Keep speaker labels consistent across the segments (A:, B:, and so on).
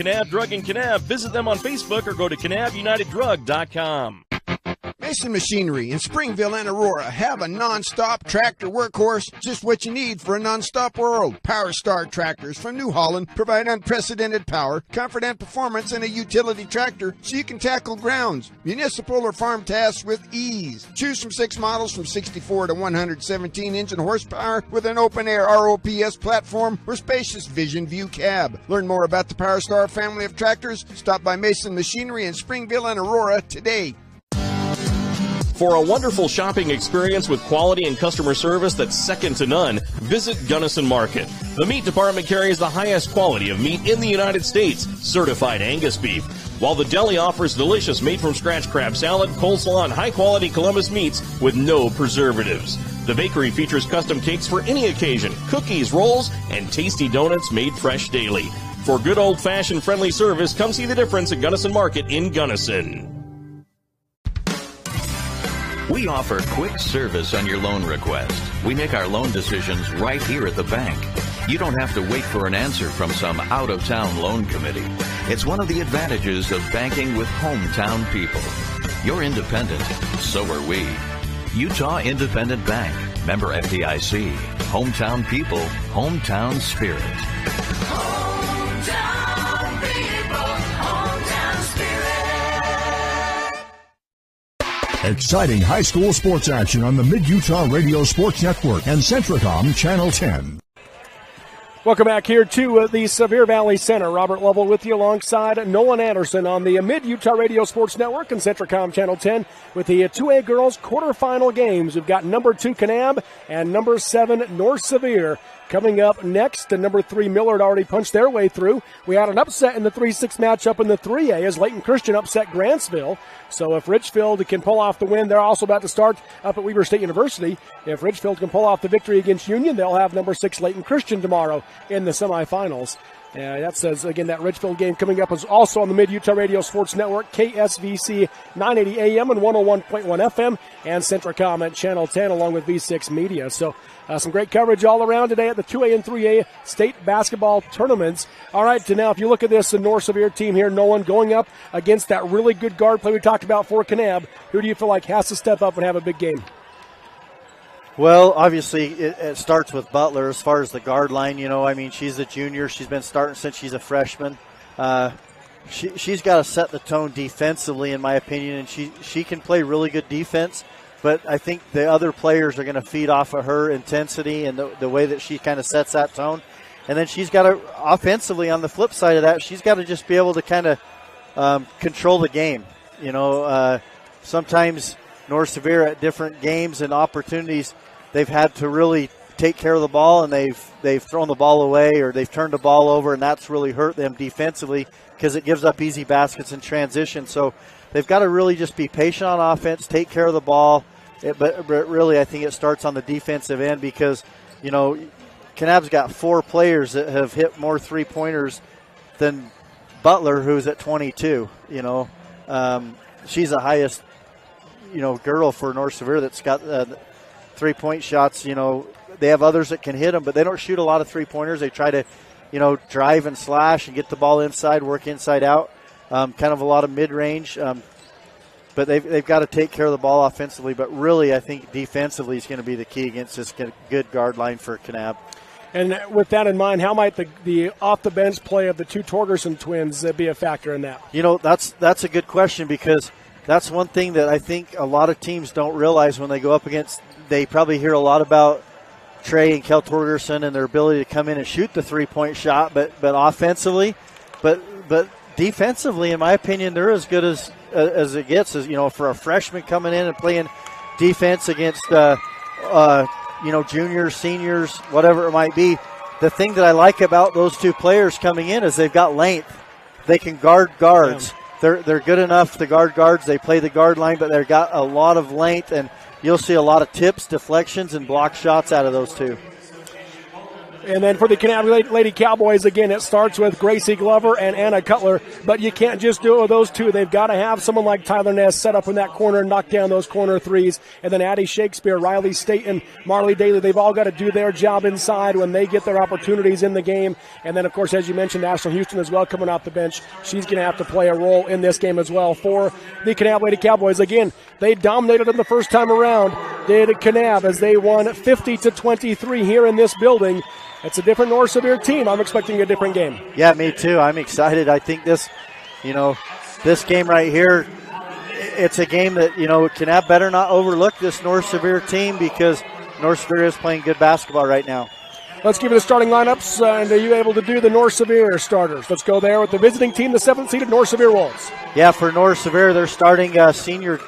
A: Kanab Drug in Kanab. Visit them on Facebook or go to KanabUnitedDrug.com.
B: Mason Machinery in Springville and Aurora have a non-stop tractor workhorse, just what you need for a non-stop world. Power Star tractors from New Holland provide unprecedented power, comfort, and performance in a utility tractor so you can tackle grounds, municipal or farm tasks with ease. Choose from 6 models from 64 to 117 engine horsepower with an open-air ROPS platform or spacious Vision View cab. Learn more about the Power Star family of tractors. Stop by Mason Machinery in Springville and Aurora today.
A: For a wonderful shopping experience with quality and customer service that's second to none, visit Gunnison Market. The meat department carries the highest quality of meat in the United States, certified Angus beef, while the deli offers delicious made-from-scratch crab salad, coleslaw, and high-quality Columbus meats with no preservatives. The bakery features custom cakes for any occasion, cookies, rolls, and tasty donuts made fresh daily. For good old-fashioned friendly service, come see the difference at Gunnison Market in Gunnison.
C: We offer quick service on your loan request. We make our loan decisions right here at the bank. You don't have to wait for an answer from some out-of-town loan committee. It's one of the advantages of banking with hometown people. You're independent, so are we. Utah Independent Bank, member FDIC. Hometown people, hometown spirit.
D: Hometown people, hometown spirit.
E: Exciting high school sports action on the Mid-Utah Radio Sports Network and Centricom Channel 10.
F: Welcome back here to the Sevier Valley Center. Robert Lovell with you alongside Nolan Anderson on the Mid-Utah Radio Sports Network and Centricom Channel 10 with the 2A girls quarterfinal games. We've got number 2 Kanab and number 7 North Sevier coming up next. And number 3 Millard already punched their way through. We had an upset in the 3-6 matchup in the 3A as Layton Christian upset Grantsville. So if Richfield can pull off the win, they're also about to start up at Weber State University. If Richfield can pull off the victory against Union, they'll have number 6 Layton Christian tomorrow in the semifinals. That says, again, that Richfield game coming up is also on the Mid-Utah Radio Sports Network, KSVC 980 AM and 101.1 FM, and Centricom at Channel 10 along with V6 Media. So some great coverage all around today at the 2A and 3A state basketball tournaments. All right, so now if you look at this North Sevier team here, Nolan, going up against that really good guard play we talked about for Kanab, who do you feel like has to step up and have a big game?
G: Well, obviously, it starts with Butler as far as the guard line. You know, I mean, she's a junior. She's been starting since she's a freshman. She's got to set the tone defensively, in my opinion, and she can play really good defense. But I think the other players are going to feed off of her intensity and the way that she kind of sets that tone. And then she's got to, offensively, on the flip side of that, she's got to just be able to kind of control the game. You know, sometimes North Sevier at different games and opportunities, they've had to really take care of the ball, and they've thrown the ball away or they've turned the ball over, and that's really hurt them defensively because it gives up easy baskets in transition. So they've got to really just be patient on offense, take care of the ball. But really, I think it starts on the defensive end because, you know, Kanab's got 4 players that have hit more three-pointers than Butler, who's at 22. You know, she's the highest, you know, girl for North Sevier that's got three-point shots. You know, they have others that can hit them, but they don't shoot a lot of three-pointers. They try to, you know, drive and slash and get the ball inside, work inside out, kind of a lot of mid-range. But they've got to take care of the ball offensively. But really, I think defensively is going to be the key against this good guard line for Kanab.
F: And with that in mind, how might the off-the-bench play of the 2 Torgerson twins be a factor in that?
G: You know, that's a good question because that's one thing that I think a lot of teams don't realize when they go up against. They probably hear a lot about Trey and Kel Torgerson and their ability to come in and shoot the three-point shot, but offensively, but defensively, in my opinion, they're as good as it gets. As you know, for a freshman coming in and playing defense against you know, juniors, seniors, whatever it might be. The thing that I like about those 2 players coming in is they've got length. They can guard guards. Yeah. They're good enough to guard guards. They play the guard line, but they've got a lot of length, and you'll see a lot of tips, deflections, and block shots out of those 2.
F: And then for the Kanab Lady Cowboys, again, it starts with Gracie Glover and Anna Cutler, but you can't just do it with those two. They've got to have someone like Tyler Ness set up in that corner and knock down those corner threes. And then Addie Shakespeare, Riley Staten, Marley Daly, they've all got to do their job inside when they get their opportunities in the game. And then, of course, as you mentioned, Ashley Houston as well coming off the bench. She's going to have to play a role in this game as well for the Kanab Lady Cowboys. Again, they dominated them the first time around, did Kanab, as they won 50-23 here in this building. It's a different North Sevier team. I'm expecting a different game.
G: Yeah, me too. I'm excited. I think this game right here, it's a game that, Kanab better not overlook this North Sevier team, because North Sevier is playing good basketball right now.
F: Let's give you the starting lineups, and are you able to do the North Sevier starters? Let's go there with the visiting team, the 7th-seeded North Sevier Wolves.
G: Yeah, for North Sevier, they're starting senior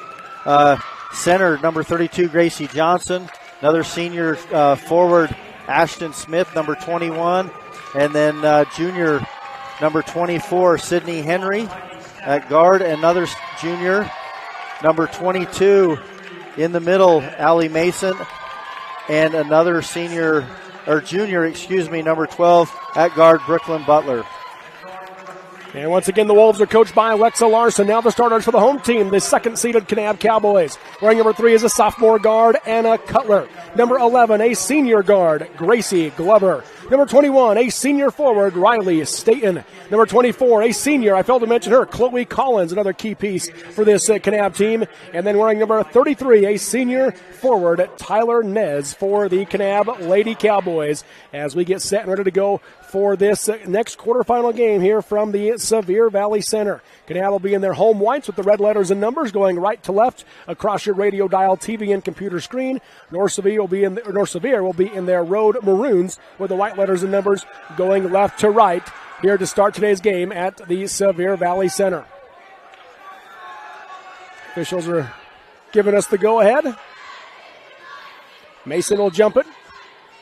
G: center, number 32, Gracie Johnson. Another senior forward, Ashton Smith, number 21. And then junior, number 24, Sydney Henry at guard. Another junior, number 22 in the middle, Allie Mason. And another junior, number 12 at guard, Brooklyn Butler.
F: And once again, the Wolves are coached by Alexa Larson. Now the starters for the home team, the 2nd-seeded Kanab Cowboys. Wearing number 3 is a sophomore guard, Anna Cutler. Number 11, a senior guard, Gracie Glover. Number 21, a senior forward, Riley Staten. Number 24, a senior, I failed to mention her, Chloe Collins, another key piece for this Kanab team. And then wearing number 33, a senior forward, Tyler Nez for the Kanab Lady Cowboys, as we get set and ready to go for this next quarterfinal game here from the Sevier Valley Center. Kanab will be in their home whites with the red letters and numbers going right to left across your radio dial, TV, and computer screen. North Sevier will be in their road maroons with the white letters and numbers going left to right here to start today's game at the Sevier Valley Center. Officials are giving us the go-ahead. Mason will jump it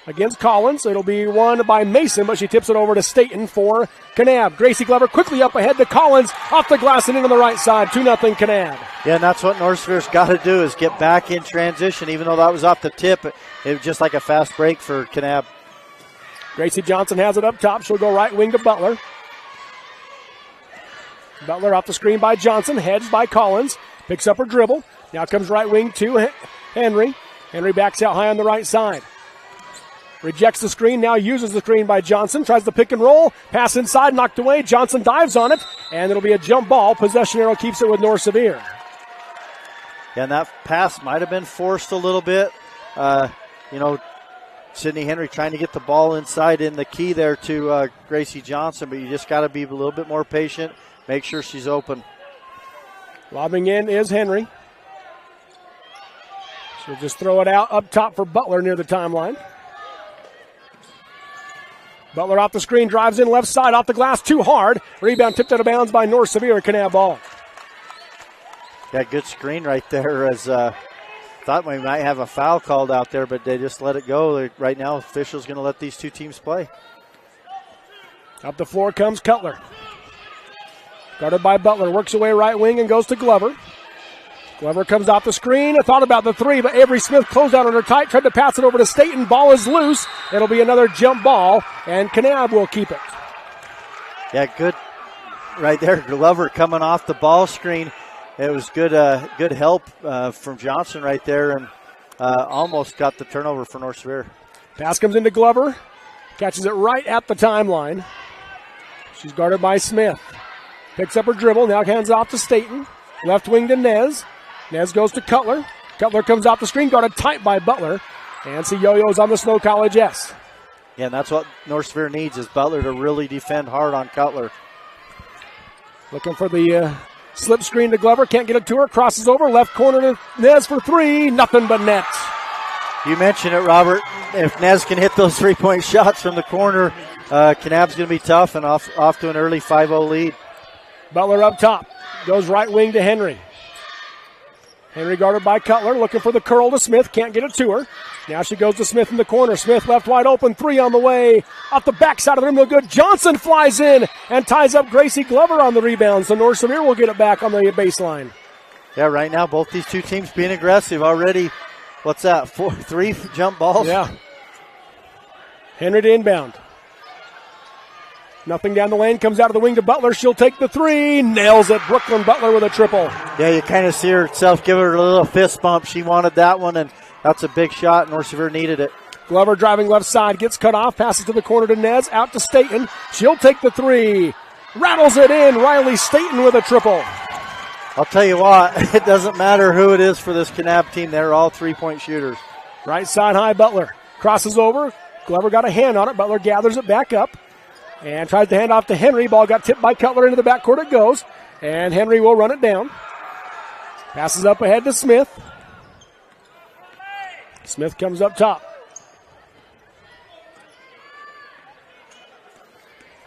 F: against Collins. It'll be won by Mason, but she tips it over to Staten for Kanab. Gracie Glover quickly up ahead to Collins, off the glass and in on the right side, 2-0 Kanab.
G: Yeah, and that's what North Sevier's got to do, is get back in transition. Even though that was off the tip, it was just like a fast break for Kanab.
F: Gracie Johnson has it up top. She'll go right wing to Butler. Butler off the screen by Johnson, hedged by Collins, picks up her dribble. Now comes right wing to Henry. Henry backs out high on the right side. Rejects the screen, now uses the screen by Johnson. Tries the pick and roll. Pass inside, knocked away. Johnson dives on it, and it'll be a jump ball. Possession arrow keeps it with North Sevier.
G: Yeah, and that pass might have been forced a little bit. Sydney Henry trying to get the ball inside in the key there to Gracie Johnson, but you just got to be a little bit more patient. Make sure she's open.
F: Lobbing in is Henry. She'll just throw it out up top for Butler near the timeline. Butler off the screen, drives in left side, off the glass, too hard. Rebound tipped out of bounds by North Sevier, Kanab ball.
G: Yeah, good screen right there, as thought we might have a foul called out there, but they just let it go. Right now, officials going to let these two teams play.
F: Up the floor comes Cutler. Guarded by Butler, works away right wing and goes to Glover. Glover comes off the screen. I thought about the three, but Avery Smith closed out on her tight, tried to pass it over to Staten. Ball is loose. It'll be another jump ball, and Kanab will keep it.
G: Yeah, good right there. Glover coming off the ball screen. It was good help from Johnson right there, and almost got the turnover for North Sevier.
F: Pass comes into Glover. Catches it right at the timeline. She's guarded by Smith. Picks up her dribble. Now hands off to Staten. Left wing to Nez. Nez goes to Cutler. Cutler comes off the screen, guarded tight by Butler. And see Yo-Yo's on the Snow College S.
G: Yeah, and that's what North Sevier needs, is Butler to really defend hard on Cutler.
F: Looking for the slip screen to Glover. Can't get it to her. Crosses over. Left corner to Nez for three. Nothing but net.
G: You mentioned it, Robert. If Nez can hit those three-point shots from the corner, Kanab's going to be tough, and off to an early 5-0 lead.
F: Butler up top. Goes right wing to Henry. Henry guarded by Cutler, looking for the curl to Smith. Can't get it to her. Now she goes to Smith in the corner. Smith left wide open. Three on the way. Off the backside of the rim, no good. Johnson flies in and ties up Gracie Glover on the rebound. So North Sevier will get it back on the baseline.
G: Yeah, right now both these two teams being aggressive already. What's that? 3 jump balls?
F: Yeah. Henry to inbound. Nothing down the lane, comes out of the wing to Butler. She'll take the three. Nails it. Brooklyn Butler with a triple.
G: Yeah, you kind of see herself give her a little fist bump. She wanted that one, and that's a big shot. North Sevier needed it.
F: Glover driving left side, gets cut off, passes to the corner to Nez, out to Staten. She'll take the three. Rattles it in. Riley Staten with a triple.
G: I'll tell you what, it doesn't matter who it is for this Kanab team. They're all three-point shooters.
F: Right side high, Butler. Crosses over. Glover got a hand on it. Butler gathers it back up and tries to hand off to Henry. Ball got tipped by Cutler into the backcourt. It goes, and Henry will run it down. Passes up ahead to Smith. Smith comes up top.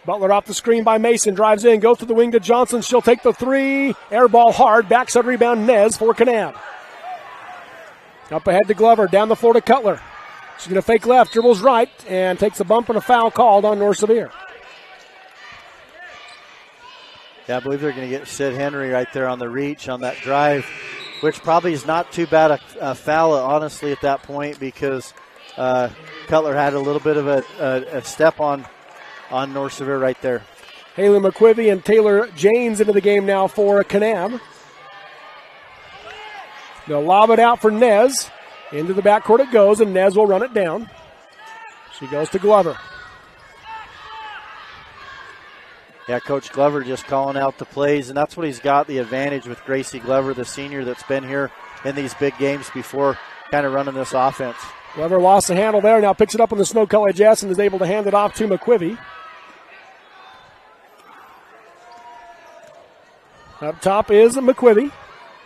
F: Butler off the screen by Mason, drives in, goes to the wing to Johnson. She'll take the three. Air ball hard, backside rebound, Nez for Kanab. Up ahead to Glover, down the floor to Cutler. She's going to fake left, dribbles right, and takes a bump and a foul called on North Sevier.
G: Yeah, I believe they're going to get Sid Henry right there on the reach on that drive, which probably is not too bad a foul, honestly, at that point, because Cutler had a little bit of a step on North Sevier right there.
F: Haley McQuivy and Taylor Janes into the game now for Kanab. They'll lob it out for Nez. Into the backcourt it goes, and Nez will run it down. She goes to Glover.
G: Yeah, Coach Glover just calling out the plays, and that's what he's got the advantage with Gracie Glover, the senior that's been here in these big games before, kind of running this offense.
F: Glover lost the handle there, now picks it up on the snow color Jess and is able to hand it off to McQuivy. Up top is McQuivy.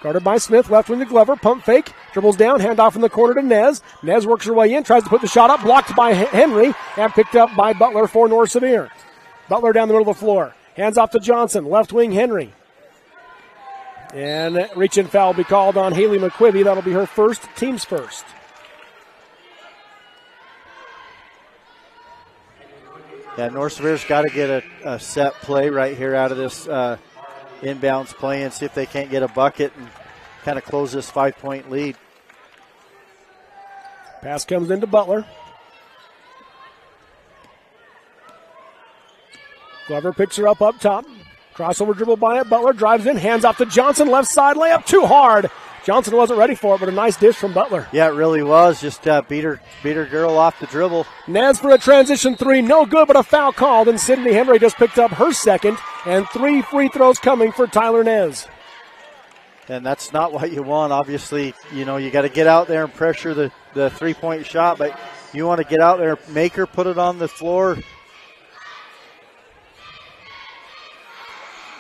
F: Guarded by Smith, left wing to Glover, pump fake, dribbles down, handoff in the corner to Nez. Nez works her way in, tries to put the shot up, blocked by Henry, and picked up by Butler for North Sevier. Butler down the middle of the floor, hands off to Johnson, left wing Henry. And reach-in foul will be called on Haley McQuivy. That'll be her first, team's first.
G: Yeah, North Sevier's got to get a set play right here out of this inbounds play and see if they can't get a bucket and kind of close this 5-point lead.
F: Pass comes into Butler. Glover picks her up top. Crossover dribble by it. Butler drives in, hands off to Johnson. Left side layup, too hard. Johnson wasn't ready for it, but a nice dish from Butler.
G: Yeah, it really was. Just beat her girl off the dribble.
F: Nez for a transition three. No good, but a foul called. And Sydney Henry just picked up her second. And 3 free throws coming for Tyler Nez.
G: And that's not what you want. Obviously, you got to get out there and pressure the 3-point shot. But you want to get out there, make her put it on the floor.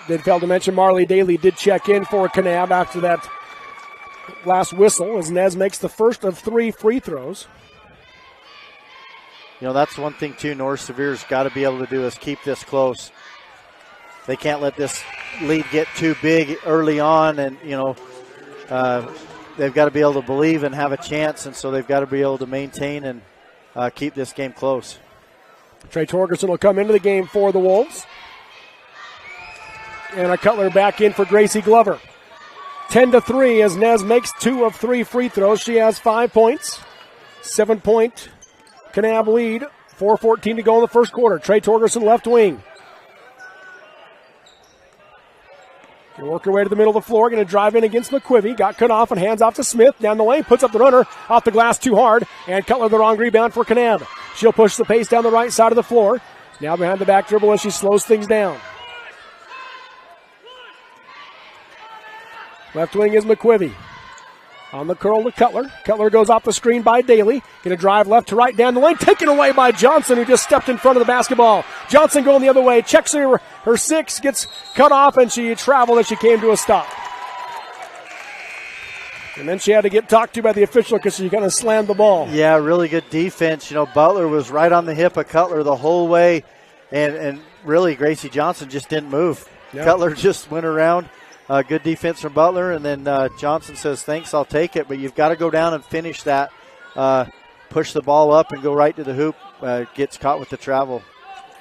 F: Did fail to mention Marley Daly did check in for Kanab after that last whistle as Nez makes the first of 3 free throws.
G: That's one thing, too, North Sevier's got to be able to do is keep this close. They can't let this lead get too big early on, and, they've got to be able to believe and have a chance, and so they've got to be able to maintain and keep this game close.
F: Trey Torgerson will come into the game for the Wolves. And a Cutler back in for Gracie Glover. 10-3 as Nez makes 2 of 3 free throws. She has 5 points. 7-point Kanab lead. 4:14 to go in the first quarter. Trey Torgerson left wing. Gonna work her way to the middle of the floor. Going to drive in against McQuivy. Got cut off and hands off to Smith. Down the lane. Puts up the runner. Off the glass too hard. And Cutler the wrong rebound for Kanab. She'll push the pace down the right side of the floor. Now behind the back dribble as she slows things down. Left wing is McQuivy. On the curl to Cutler. Cutler goes off the screen by Daly. Going to drive left to right down the lane. Taken away by Johnson, who just stepped in front of the basketball. Johnson going the other way. Checks her 6. Gets cut off, and she traveled as she came to a stop. And then she had to get talked to by the official because she kind of slammed the ball.
G: Yeah, really good defense. Butler was right on the hip of Cutler the whole way. And really, Gracie Johnson just didn't move. Yep. Cutler just went around. Good defense from Butler, and then Johnson says, thanks, I'll take it. But you've got to go down and finish that. Push the ball up and go right to the hoop. Gets caught with the travel.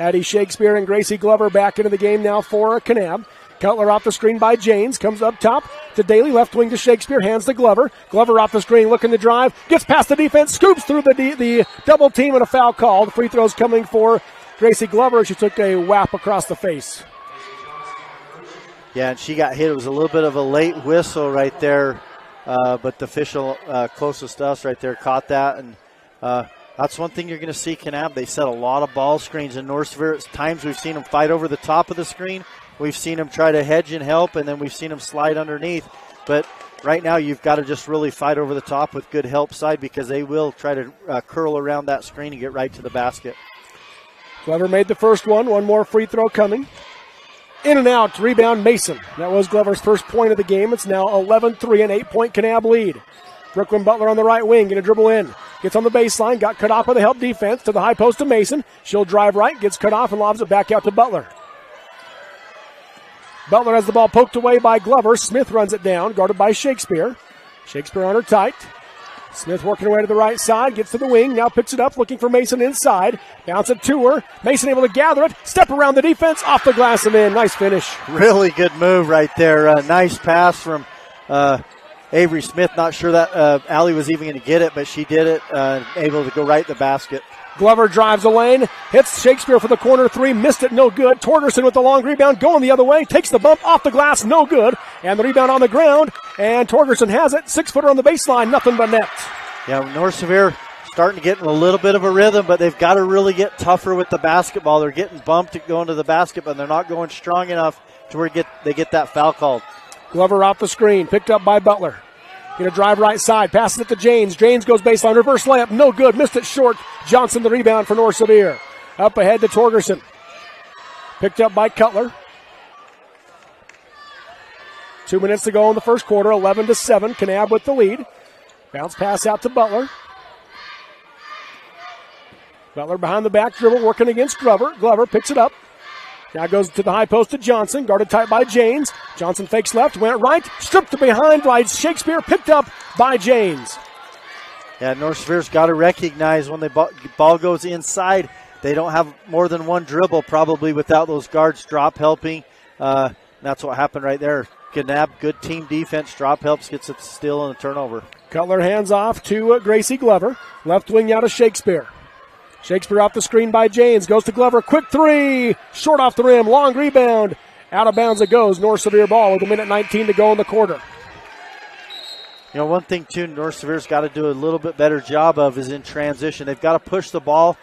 F: Addie Shakespeare and Gracie Glover back into the game now for Kanab. Cutler off the screen by Janes. Comes up top. to Daly, left wing to Shakespeare, hands to Glover. Glover off the screen, looking to drive, gets past the defense, scoops through the double team, and a foul called. Free throws coming for Gracie Glover. She took a whap across the face.
G: Yeah, and she got hit. It was a little bit of a late whistle right there, but the official closest to us right there caught that. And that's one thing you're going to see Kanab. They set a lot of ball screens in North Sevier. At times we've seen them fight over the top of the screen. We've seen them try to hedge and help, and then we've seen them slide underneath. But right now you've got to just really fight over the top with good help side, because they will try to curl around that screen and get right to the basket.
F: Glover made the first one. One more free throw coming. In and out, rebound Mason. That was Glover's first point of the game. It's now 11-3, an 8-point Kanab lead. Brooklyn Butler on the right wing, going to dribble in. Gets on the baseline, got cut off by the help defense to the high post of Mason. She'll drive right, gets cut off and lobs it back out to Butler. Butler has the ball poked away by Glover. Smith runs it down, guarded by Shakespeare. Shakespeare on her tight. Smith working her way to the right side, gets to the wing, now picks it up, looking for Mason inside. Bounce it to her. Mason able to gather it, step around the defense, off the glass and in. Nice finish.
G: Really good move right there. Nice pass from Avery Smith. Not sure that Allie was even going to get it, but she did it, able to go right in the basket.
F: Glover drives the lane, hits Shakespeare for the corner three, missed it, no good. Torgerson with the long rebound, going the other way, takes the bump off the glass, no good. And the rebound on the ground, and Torgerson has it. 6-footer on the baseline, nothing but net.
G: Yeah, North Sevier starting to get in a little bit of a rhythm, but they've got to really get tougher with the basketball. They're getting bumped going to the basket, but they're not going strong enough to where they get that foul called.
F: Glover off the screen, picked up by Butler. Going to drive right side, passes it to James. James goes baseline, reverse layup, no good, missed it short. Johnson the rebound for North Sevier. Up ahead to Torgerson. Picked up by Cutler. 2 minutes to go in the first quarter, 11-7. Kanab with the lead. Bounce pass out to Butler. Butler behind the back dribble, working against Glover. Glover picks it up. Now goes to the high post to Johnson, guarded tight by James. Johnson fakes left, went right, stripped to behind by Shakespeare, picked up by James.
G: Yeah, North Sevier's got to recognize when the ball goes inside, they don't have more than one dribble probably without those guards drop helping. That's what happened right there. Kanab, good team defense, drop helps, gets a steal and a turnover.
F: Cutler hands off to Gracie Glover. Left wing out to Shakespeare. Shakespeare off the screen by James. Goes to Glover. Quick three. Short off the rim. Long rebound. Out of bounds it goes. North Sevier ball with 1:19 to go in the quarter.
G: You know, one thing, too, North Sevier's got to do a little bit better job of is in transition. They've got to push the ball,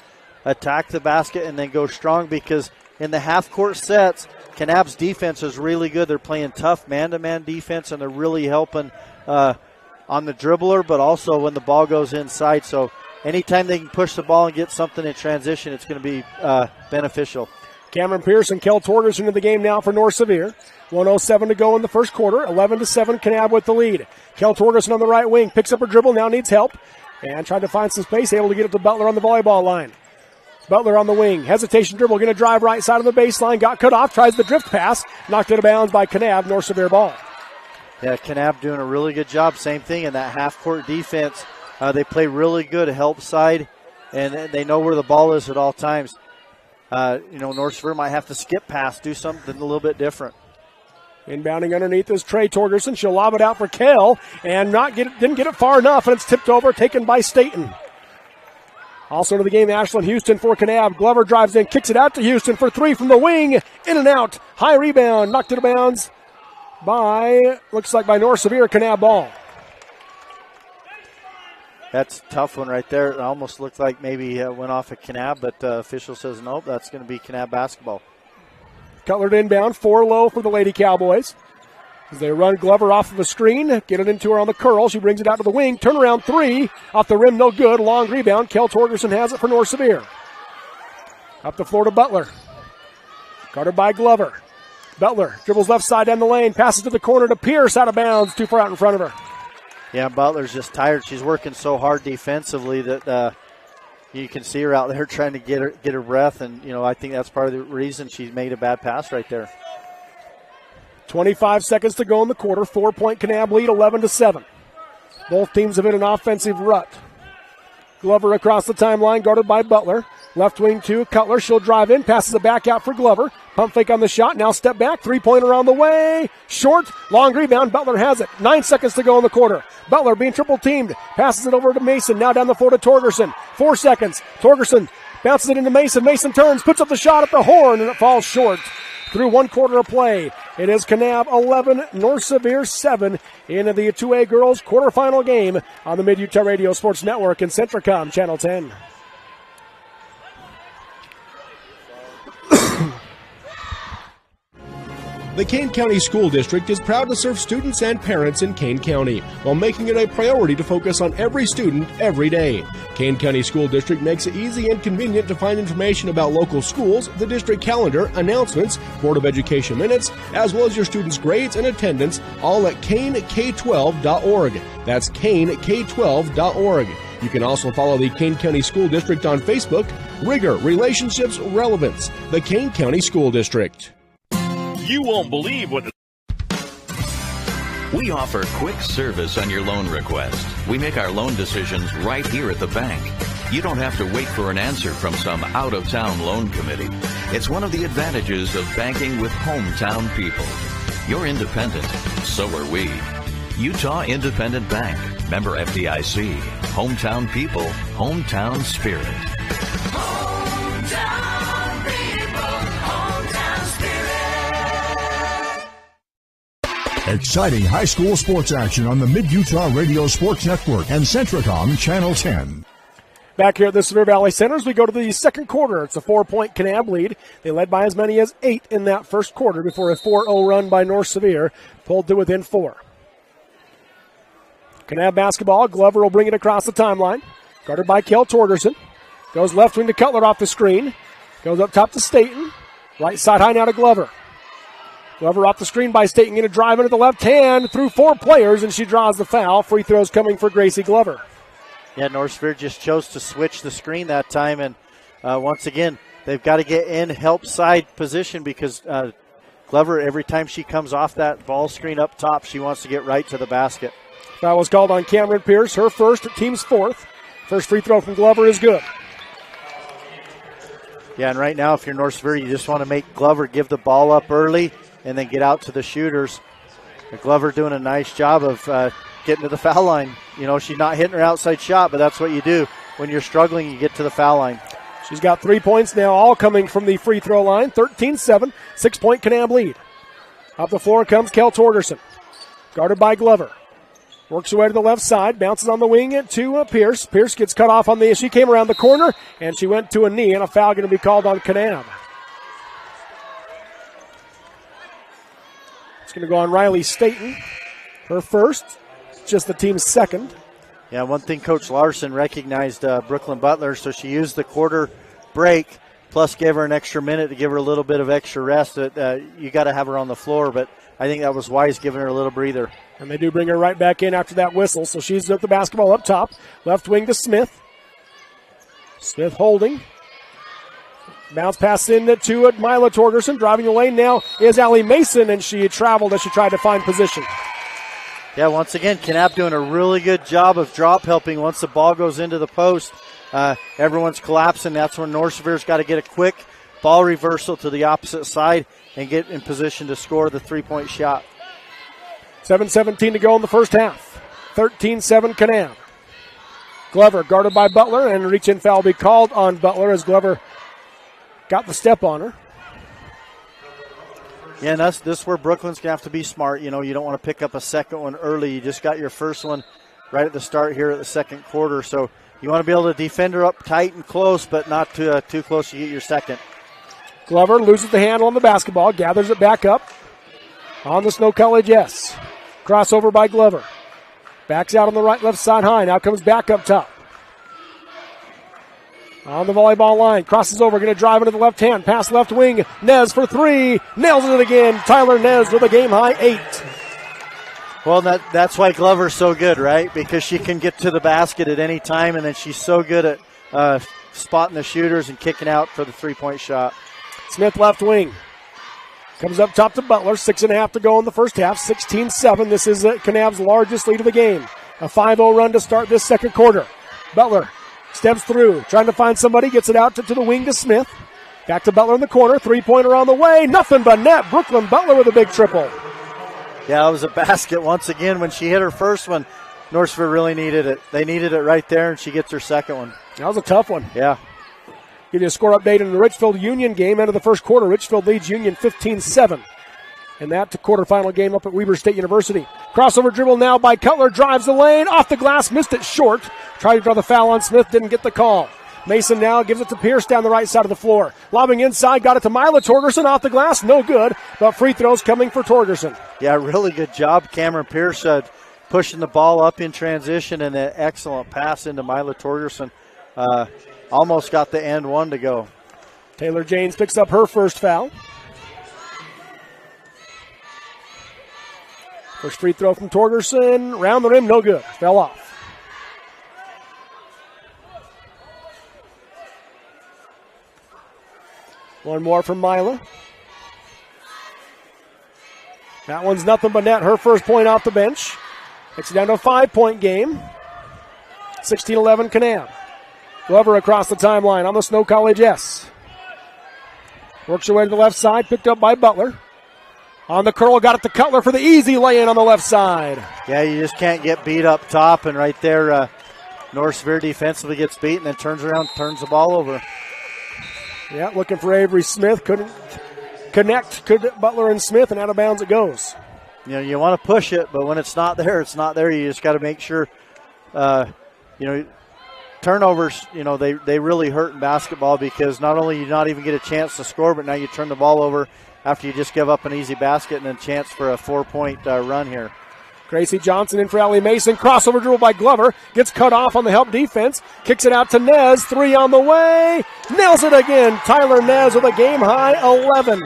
G: attack the basket, and then go strong, because in the half-court sets, Kanab's defense is really good. They're playing tough man-to-man defense, and they're really helping on the dribbler, but also when the ball goes inside. So anytime they can push the ball and get something in transition, it's going to be beneficial.
F: Cameron Pierce and Kel Torgerson in the game now for North Sevier. 1:07 to go in the first quarter. 11-7, Kanab with the lead. Kel Torgerson on the right wing. Picks up a dribble, now needs help. And tried to find some space, able to get it to Butler on the volleyball line. Butler on the wing. Hesitation dribble, going to drive right side of the baseline. Got cut off, tries the drift pass. Knocked it out of bounds by Kanab, North Sevier ball.
G: Yeah, Kanab doing a really good job. Same thing in that half-court defense. They play really good help side, and they know where the ball is at all times. North Sevier might have to skip pass, do something a little bit different.
F: Inbounding underneath is Trey Torgerson. She'll lob it out for Kel, and didn't get it far enough, and it's tipped over, taken by Staten. Also to the game, Ashlyn Houston for Kanab. Glover drives in, kicks it out to Houston for three from the wing. In and out. High rebound. Knocked it out of bounds by North Sevier. Kanab ball.
G: That's a tough one right there. It almost looked like maybe it went off at Kanab, but the official says nope, that's going to be Kanab basketball.
F: Cutler to inbound, 4 low for the Lady Cowboys. As they run Glover off of a screen, get it into her on the curl. She brings it out to the wing. Turnaround three. Off the rim, no good. Long rebound. Kel Torgerson has it for North Sevier. Up the floor to Butler. Guarded by Glover. Butler dribbles left side down the lane. Passes to the corner to Pierce. Out of bounds. Too far out in front of her.
G: Yeah, Butler's just tired. She's working so hard defensively that you can see her out there trying to get her breath. And, I think that's part of the reason she made a bad pass right there.
F: 25 seconds to go in the quarter. 4-point Kanab lead, 11-7. Both teams have hit an offensive rut. Glover across the timeline, guarded by Butler. Left wing to Cutler. She'll drive in, passes it back out for Glover. Pump fake on the shot. Now step back. Three-pointer on the way. Short. Long rebound. Butler has it. 9 seconds to go in the quarter. Butler being triple teamed. Passes it over to Mason. Now down the floor to Torgerson. 4 seconds. Torgerson bounces it into Mason. Mason turns. Puts up the shot at the horn, and it falls short. Through 1 quarter of play, it is Kanab 11, North Sevier 7 in the 2A girls quarterfinal game on the Mid-Utah Radio Sports Network and Centricom Channel 10.
H: The Kane County School District is proud to serve students and parents in Kane County while making it a priority to focus on every student every day. Kane County School District makes it easy and convenient to find information about local schools, the district calendar, announcements, Board of Education minutes, as well as your students' grades and attendance, all at kanek12.org. That's kanek12.org. You can also follow the Kane County School District on Facebook. Rigor, Relationships, Relevance. The Kane County School District.
A: You won't believe what
C: We offer quick service on your loan request. We make our loan decisions right here at the bank. You don't have to wait for an answer from some out-of-town loan committee. It's one of the advantages of banking with hometown people. You're independent, so are we. Utah Independent Bank, member FDIC, hometown people, hometown spirit.
D: Hometown people, hometown spirit.
E: Exciting high school sports action on the Mid-Utah Radio Sports Network and Centricom Channel 10.
F: Back here at the Sevier Valley Center as we go to the second quarter. It's a 4-point Kanab lead. They led by as many as 8 in that first quarter before a 4-0 run by North Sevier pulled to within 4. Kanab basketball. Glover will bring it across the timeline. Guarded by Kel Torgerson. Goes left wing to Cutler off the screen. Goes up top to Staten. Right side high now to Glover. Glover off the screen by Staten. Going to drive into the left hand through 4 players, and she draws the foul. Free throws coming for Gracie Glover.
G: Yeah, North Sevier just chose to switch the screen that time, and once again, they've got to get in help side position because Glover, every time she comes off that ball screen up top, she wants to get right to the basket.
F: Foul was called on Cameron Pierce, her first, team's 4th. First free throw from Glover is good.
G: Yeah, and right now, if you're North Sevier, you just want to make Glover give the ball up early and then get out to the shooters. And Glover doing a nice job of getting to the foul line. You know, she's not hitting her outside shot, but that's what you do. When you're struggling, you get to the foul line.
F: She's got 3 points now, all coming from the free throw line. 13-7, 6-point Kanab lead. Up the floor comes Kel Torgerson. Guarded by Glover. Works her way to the left side, bounces on the wing to Pierce. Pierce gets cut off on the, she came around the corner, and she went to a knee, and a foul going to be called on Kanab. It's going to go on Riley Staten. Her first, just the team's second.
G: Yeah, one thing Coach Larson recognized Brooklyn Butler, so she used the quarter break, plus gave her an extra minute to give her a little bit of extra rest. You got to have her on the floor, but I think that was wise, giving her a little breather.
F: And they do bring her right back in after that whistle. So she's at the basketball up top. Left wing to Smith. Smith holding. Bounce pass in to Mila Torgerson. Driving the lane now is Allie Mason, and she traveled as she tried to find position.
G: Yeah, once again, Kanab doing a really good job of drop helping once the ball goes into the post. Everyone's collapsing. That's when North Sevier's got to get a quick ball reversal to the opposite side and get in position to score the 3-point shot.
F: 7:17 to go in the first half. 13-7 Kanab. Glover guarded by Butler, and a reach-in foul will be called on Butler as Glover got the step on her.
G: Yeah, and this is where Brooklyn's going to have to be smart. You know, you don't want to pick up a second one early. You just got your first one right at the start here at the second quarter. So you want to be able to defend her up tight and close, but not too close to get your second.
F: Glover loses the handle on the basketball, gathers it back up on the snow-colored yes. Crossover by Glover. Backs out on the right, left side high. Now comes back up top. On the volleyball line. Crosses over. Going to drive into the left hand. Pass left wing. Nez for 3. Nails it again. Tyler Nez with a game-high 8.
G: Well, that's why Glover's so good, right? Because she can get to the basket at any time, and then she's so good at spotting the shooters and kicking out for the 3-point shot.
F: Smith left wing. Comes up top to Butler. 6.5 to go in the first half. 16-7. This is Kanab's largest lead of the game. A 5-0 run to start this second quarter. Butler steps through, trying to find somebody. Gets it out to the wing to Smith. Back to Butler in the corner. Three-pointer on the way. Nothing but net. Brooklyn Butler with a big triple.
G: Yeah, it was a basket once again. When she hit her first one, North Sevier really needed it. They needed it right there, and she gets her second one.
F: That was a tough one.
G: Yeah.
F: Give you a score update in the Richfield Union game. End of the first quarter, Richfield leads Union 15-7. And that to quarterfinal game up at Weber State University. Crossover dribble now by Cutler. Drives the lane. Off the glass. Missed it short. Tried to draw the foul on Smith. Didn't get the call. Mason now gives it to Pierce down the right side of the floor. Lobbing inside. Got it to Mila Torgerson. Off the glass. No good. But free throws coming for Torgerson.
G: Yeah, really good job. Cameron Pierce pushing the ball up in transition, and an excellent pass into Mila Torgerson. Almost got the end one to go.
F: Taylor James picks up her first foul. First free throw from Torgerson. Round the rim, no good. Fell off. One more from Mila. That one's nothing but net. Her first point off the bench. It's down to a 5-point game. 16-11 Kanab. Glover across the timeline on the Snow College S. Works her way to the left side, picked up by Butler. On the curl, got it to Cutler for the easy lay-in on the left side.
G: Yeah, you just can't get beat up top, and right there, North Sevier defensively gets beat and then turns around, turns the ball over.
F: Yeah, looking for Avery Smith. Couldn't connect. Could Butler and Smith, and out of bounds it goes.
G: You know, you want to push it, but when it's not there, it's not there. You just got to make sure, turnovers, they really hurt in basketball, because not only you not even get a chance to score, but now you turn the ball over after you just give up an easy basket and then chance for a 4-point run here.
F: Gracie Johnson in for Allie Mason. Crossover dribble by Glover. Gets cut off on the help defense. Kicks it out to Nez. 3 on the way. Nails it again. Tyler Nez with a game-high 11.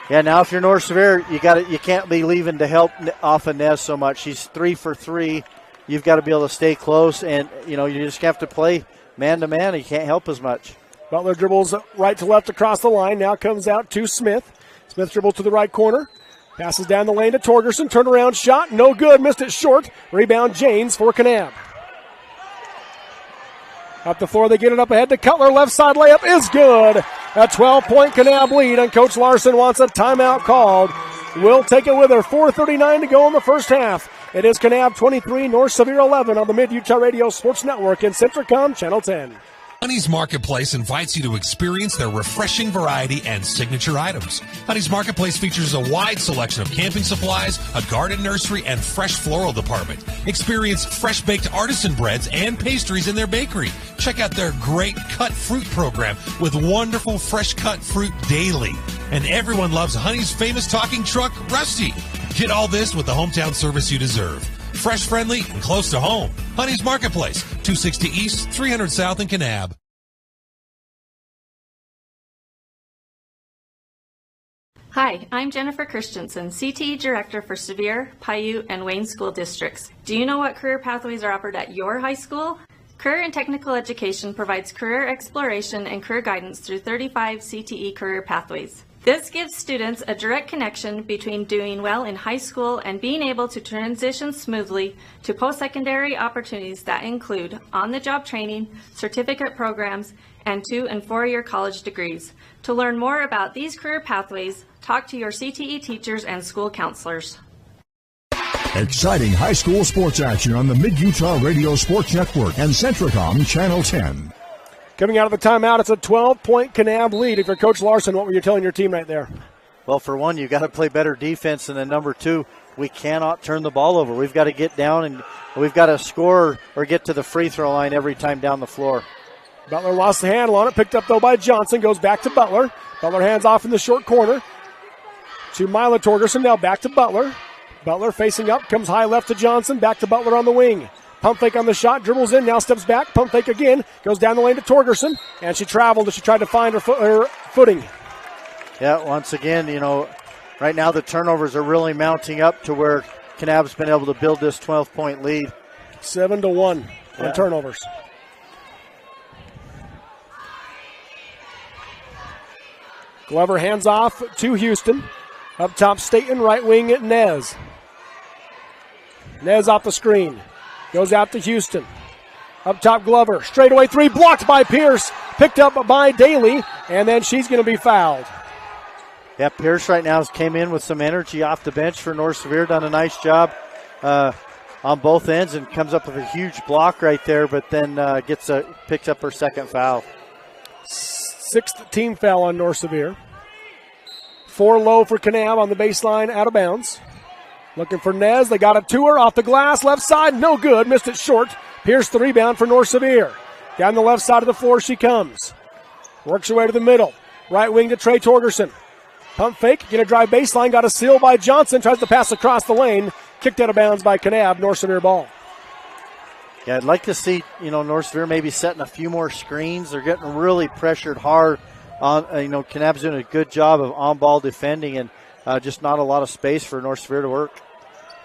G: Yeah, now if you're North Sevier, you can't be leaving to help off of Nez so much. She's 3 for 3. You've got to be able to stay close, and you just have to play man-to-man. You can't help as much.
F: Butler dribbles right to left across the line. Now comes out to Smith. Smith dribbles to the right corner. Passes down the lane to Torgerson. Turnaround shot. No good. Missed it short. Rebound Janes for Kanab. Up the floor, they get it up ahead to Cutler. Left side layup is good. A 12-point Kanab lead, and Coach Larson wants a timeout called. We'll take it with her. 4:39 to go in the first half. It is Kanab 23, North Sevier 11 on the Mid-Utah Radio Sports Network and Centricom Channel 10.
I: Honey's Marketplace invites you to experience their refreshing variety and signature items. Honey's Marketplace features a wide selection of camping supplies, a garden nursery, and fresh floral department. Experience fresh-baked artisan breads and pastries in their bakery. Check out their great cut fruit program with wonderful fresh cut fruit daily. And everyone loves Honey's famous talking truck, Rusty. Get all this with the hometown service you deserve. Fresh, friendly, and close to home. Honey's Marketplace, 260 East, 300 South in Kanab.
J: Hi, I'm Jennifer Christensen, CTE Director for Sevier, Paiute, and Wayne School Districts. Do you know what career pathways are offered at your high school? Career and Technical Education provides career exploration and career guidance through 35 CTE career pathways. This gives students a direct connection between doing well in high school and being able to transition smoothly to post-secondary opportunities that include on-the-job training, certificate programs, and 2- and 4-year college degrees. To learn more about these career pathways, talk to your CTE teachers and school counselors.
E: Exciting high school sports action on the Mid-Utah Radio Sports Network and Centricom Channel 10.
F: Coming out of the timeout, it's a 12-point Kanab lead. If you're Coach Larson, what were you telling your team right there?
G: Well, for one, you've got to play better defense, and then number two, we cannot turn the ball over. We've got to get down, and we've got to score or get to the free throw line every time down the floor.
F: Butler lost the handle on it, picked up, though, by Johnson. Goes back to Butler. Butler hands off in the short corner to Mila Torgerson. Now back to Butler. Butler facing up, comes high left to Johnson. Back to Butler on the wing. Pump fake on the shot, dribbles in, now steps back, pump fake again, goes down the lane to Torgerson, and she traveled as she tried to find her footing.
G: Yeah, once again, right now the turnovers are really mounting up to where Kanab's been able to build this 12-point lead.
F: 7-1 on turnovers. Glover hands off to Houston. Up top, Staten, right wing, Nez. Nez off the screen. Goes out to Houston. Up top, Glover. Straightaway 3, blocked by Pierce. picked up by Daly, and then she's going to be fouled.
G: Yeah, Pierce right now came in with some energy off the bench for North Sevier, done a nice job on both ends and comes up with a huge block right there, but then picks up her second foul.
F: 6th team foul on North Sevier. 4 low for Kanab on the baseline, out of bounds. Looking for Nez. They got it to her off the glass, left side, no good. Missed it short. Pierce the rebound for North Sevier. Down the left side of the floor she comes. Works her way to the middle. Right wing to Trey Torgerson. Pump fake, going to drive baseline, got a steal by Johnson. Tries to pass across the lane. Kicked out of bounds by Kanab, North Sevier ball.
G: Yeah, I'd like to see, North Sevier maybe setting a few more screens. They're getting really pressured hard on, Kanab's doing a good job of on-ball defending and just not a lot of space for North Sevier to work.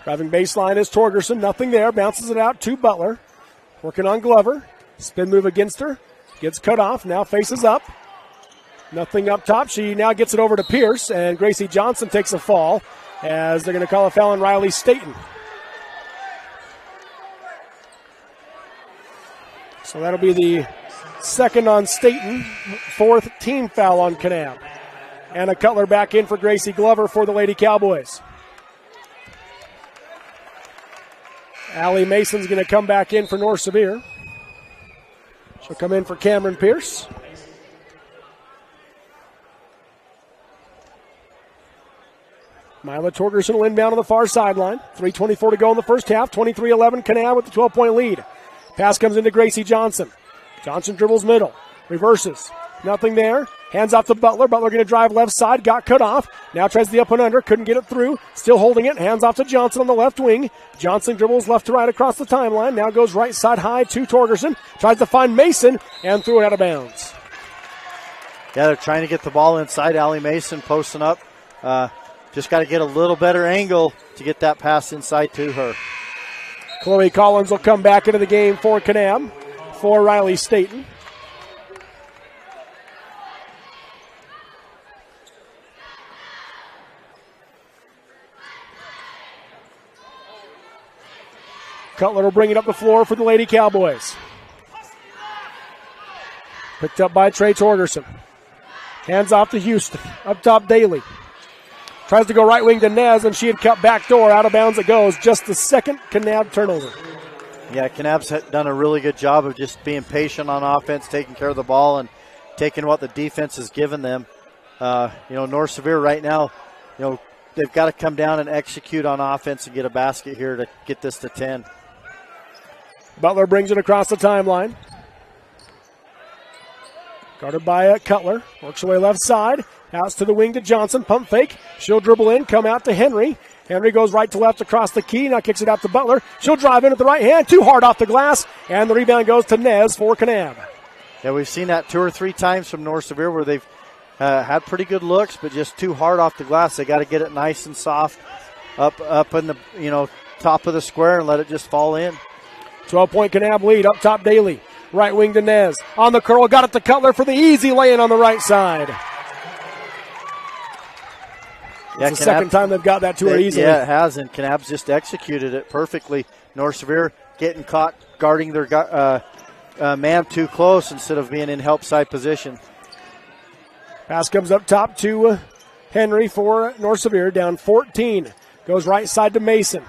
F: Driving baseline is Torgerson, nothing there. Bounces it out to Butler. Working on Glover. Spin move against her. Gets cut off, now faces up. Nothing up top. She now gets it over to Pierce, and Gracie Johnson takes a fall as they're going to call a foul on Riley Staten. So that'll be the second on Staten, 4th team foul on Kanab. Anna Cutler back in for Gracie Glover for the Lady Cowboys. Allie Mason's going to come back in for North Sevier. She'll come in for Cameron Pierce. Mila Torgerson will inbound on the far sideline. 3:24 to go in the first half. 23-11, Kanab with the 12-point lead. Pass comes into Gracie Johnson. Johnson dribbles middle. Reverses. Nothing there. Hands off to Butler. Butler going to drive left side. Got cut off. Now tries the up and under. Couldn't get it through. Still holding it. Hands off to Johnson on the left wing. Johnson dribbles left to right across the timeline. Now goes right side high to Torgerson. Tries to find Mason and threw it out of bounds.
G: Yeah, they're trying to get the ball inside. Allie Mason posting up. Just got to get a little better angle to get that pass inside to her.
F: Chloe Collins will come back into the game for Kanab, for Riley Staten. Cutler will bring it up the floor for the Lady Cowboys. Picked up by Trey Torgerson. Hands off to Houston. Up top, Daly. Tries to go right wing to Nez, and she had cut back door. Out of bounds it goes. Just the second Kanab turnover.
G: Yeah, Kanab's done a really good job of just being patient on offense, taking care of the ball, and taking what the defense has given them. North Sevier right now, they've got to come down and execute on offense and get a basket here to get this to 10.
F: Butler brings it across the timeline. Guarded by Cutler. Works away left side. Out to the wing to Johnson. Pump fake. She'll dribble in. Come out to Henry. Henry goes right to left across the key. Now kicks it out to Butler. She'll drive in at the right hand. Too hard off the glass. And the rebound goes to Nez for Kanab.
G: Yeah, we've seen that 2 or 3 times from North Sevier where they've had pretty good looks, but just too hard off the glass. They got to get it nice and soft up in the top of the square and let it just fall in.
F: 12-point Kanab lead. Up top, Daly. Right wing to Nez. On the curl. Got it to Cutler for the easy lay-in on the right side.
G: Yeah,
F: it's the second time they've got that to her easily.
G: Yeah, it has, and Kanab's just executed it perfectly. North Sevier getting caught guarding their man too close instead of being in help side position.
F: Pass comes up top to Henry for North Sevier, down 14. Goes right side to Mason.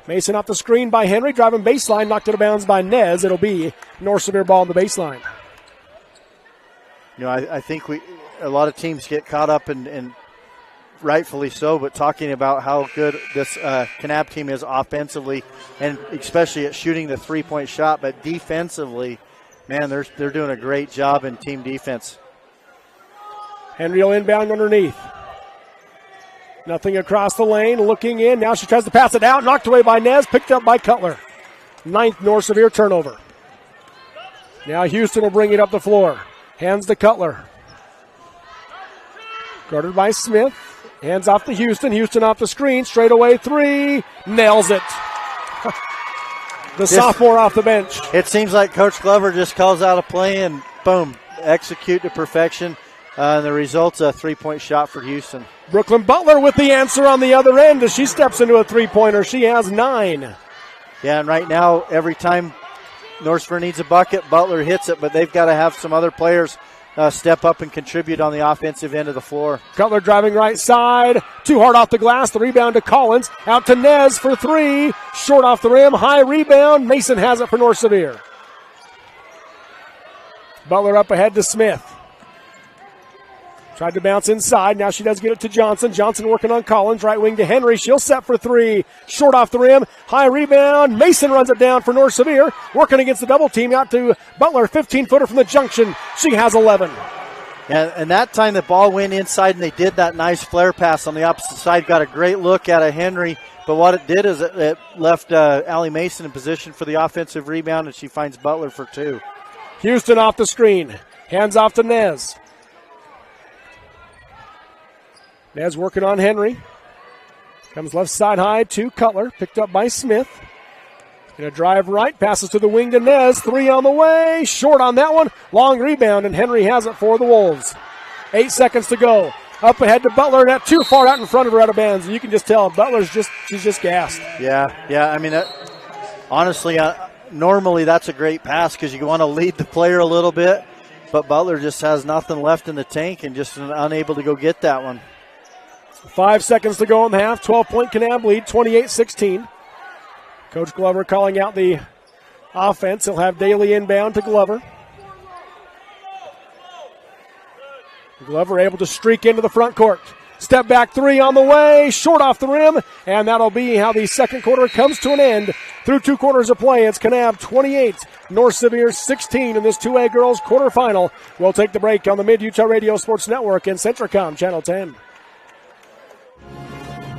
F: Mason off the screen by Henry, driving baseline, knocked it out of bounds by Nez. It'll be North Sevier ball on the baseline.
G: I think a lot of teams get caught up and rightfully so, but talking about how good this Kanab team is offensively, and especially at shooting the three-point shot, but defensively, man, they're doing a great job in team defense.
F: Henry will inbound underneath. Nothing across the lane, looking in. Now she tries to pass it out, knocked away by Nez, picked up by Cutler. 9th North Sevier turnover. Now Houston will bring it up the floor. Hands to Cutler. Guarded by Smith. Hands off to Houston. Houston off the screen. Straight away 3. Nails it. The sophomore off the bench.
G: It seems like Coach Glover just calls out a play and boom, execute to perfection. And the result's a 3-point shot for Houston.
F: Brooklyn Butler with the answer on the other end as she steps into a 3-pointer. She has 9.
G: Yeah, and right now, every time North Sevier needs a bucket. Butler hits it, but they've got to have some other players step up and contribute on the offensive end of the floor.
F: Cutler driving right side. Too hard off the glass. The rebound to Collins. Out to Nez for three. Short off the rim. High rebound. Mason has it for North Sevier. Butler up ahead to Smith. Tried to bounce inside. Now she does get it to Johnson. Johnson working on Collins. Right wing to Henry. She'll set for three. Short off the rim. High rebound. Mason runs it down for North Sevier. Working against the double team. Out to Butler. 15-footer from the junction. She has 11.
G: And that time the ball went inside and they did that nice flare pass on the opposite side. Got a great look out of Henry. But what it did is it left Allie Mason in position for the offensive rebound, and she finds Butler for two.
F: Houston off the screen. Hands off to Nez. Nez working on Henry. Comes left side high to Cutler. Picked up by Smith. Going to drive right. Passes to the wing to Nez. Three on the way. Short on that one. Long rebound, and Henry has it for the Wolves. 8 seconds to go. Up ahead to Butler. Not too far out in front of her out of bounds. You can just tell she's just gassed.
G: Yeah. I mean, honestly, normally that's a great pass because you want to lead the player a little bit. But Butler just has nothing left in the tank and just unable to go get that one.
F: 5 seconds to go in the half. 12-point Kanab lead, 28-16. Coach Glover calling out the offense. He'll have Daly inbound to Glover. Glover able to streak into the front court. Step back three on the way. Short off the rim. And that'll be how the second quarter comes to an end. Through 2 quarters of play, it's Kanab 28, North Sevier 16 in this 2A girls quarterfinal. We'll take the break on the Mid-Utah Radio Sports Network and Centricom Channel 10.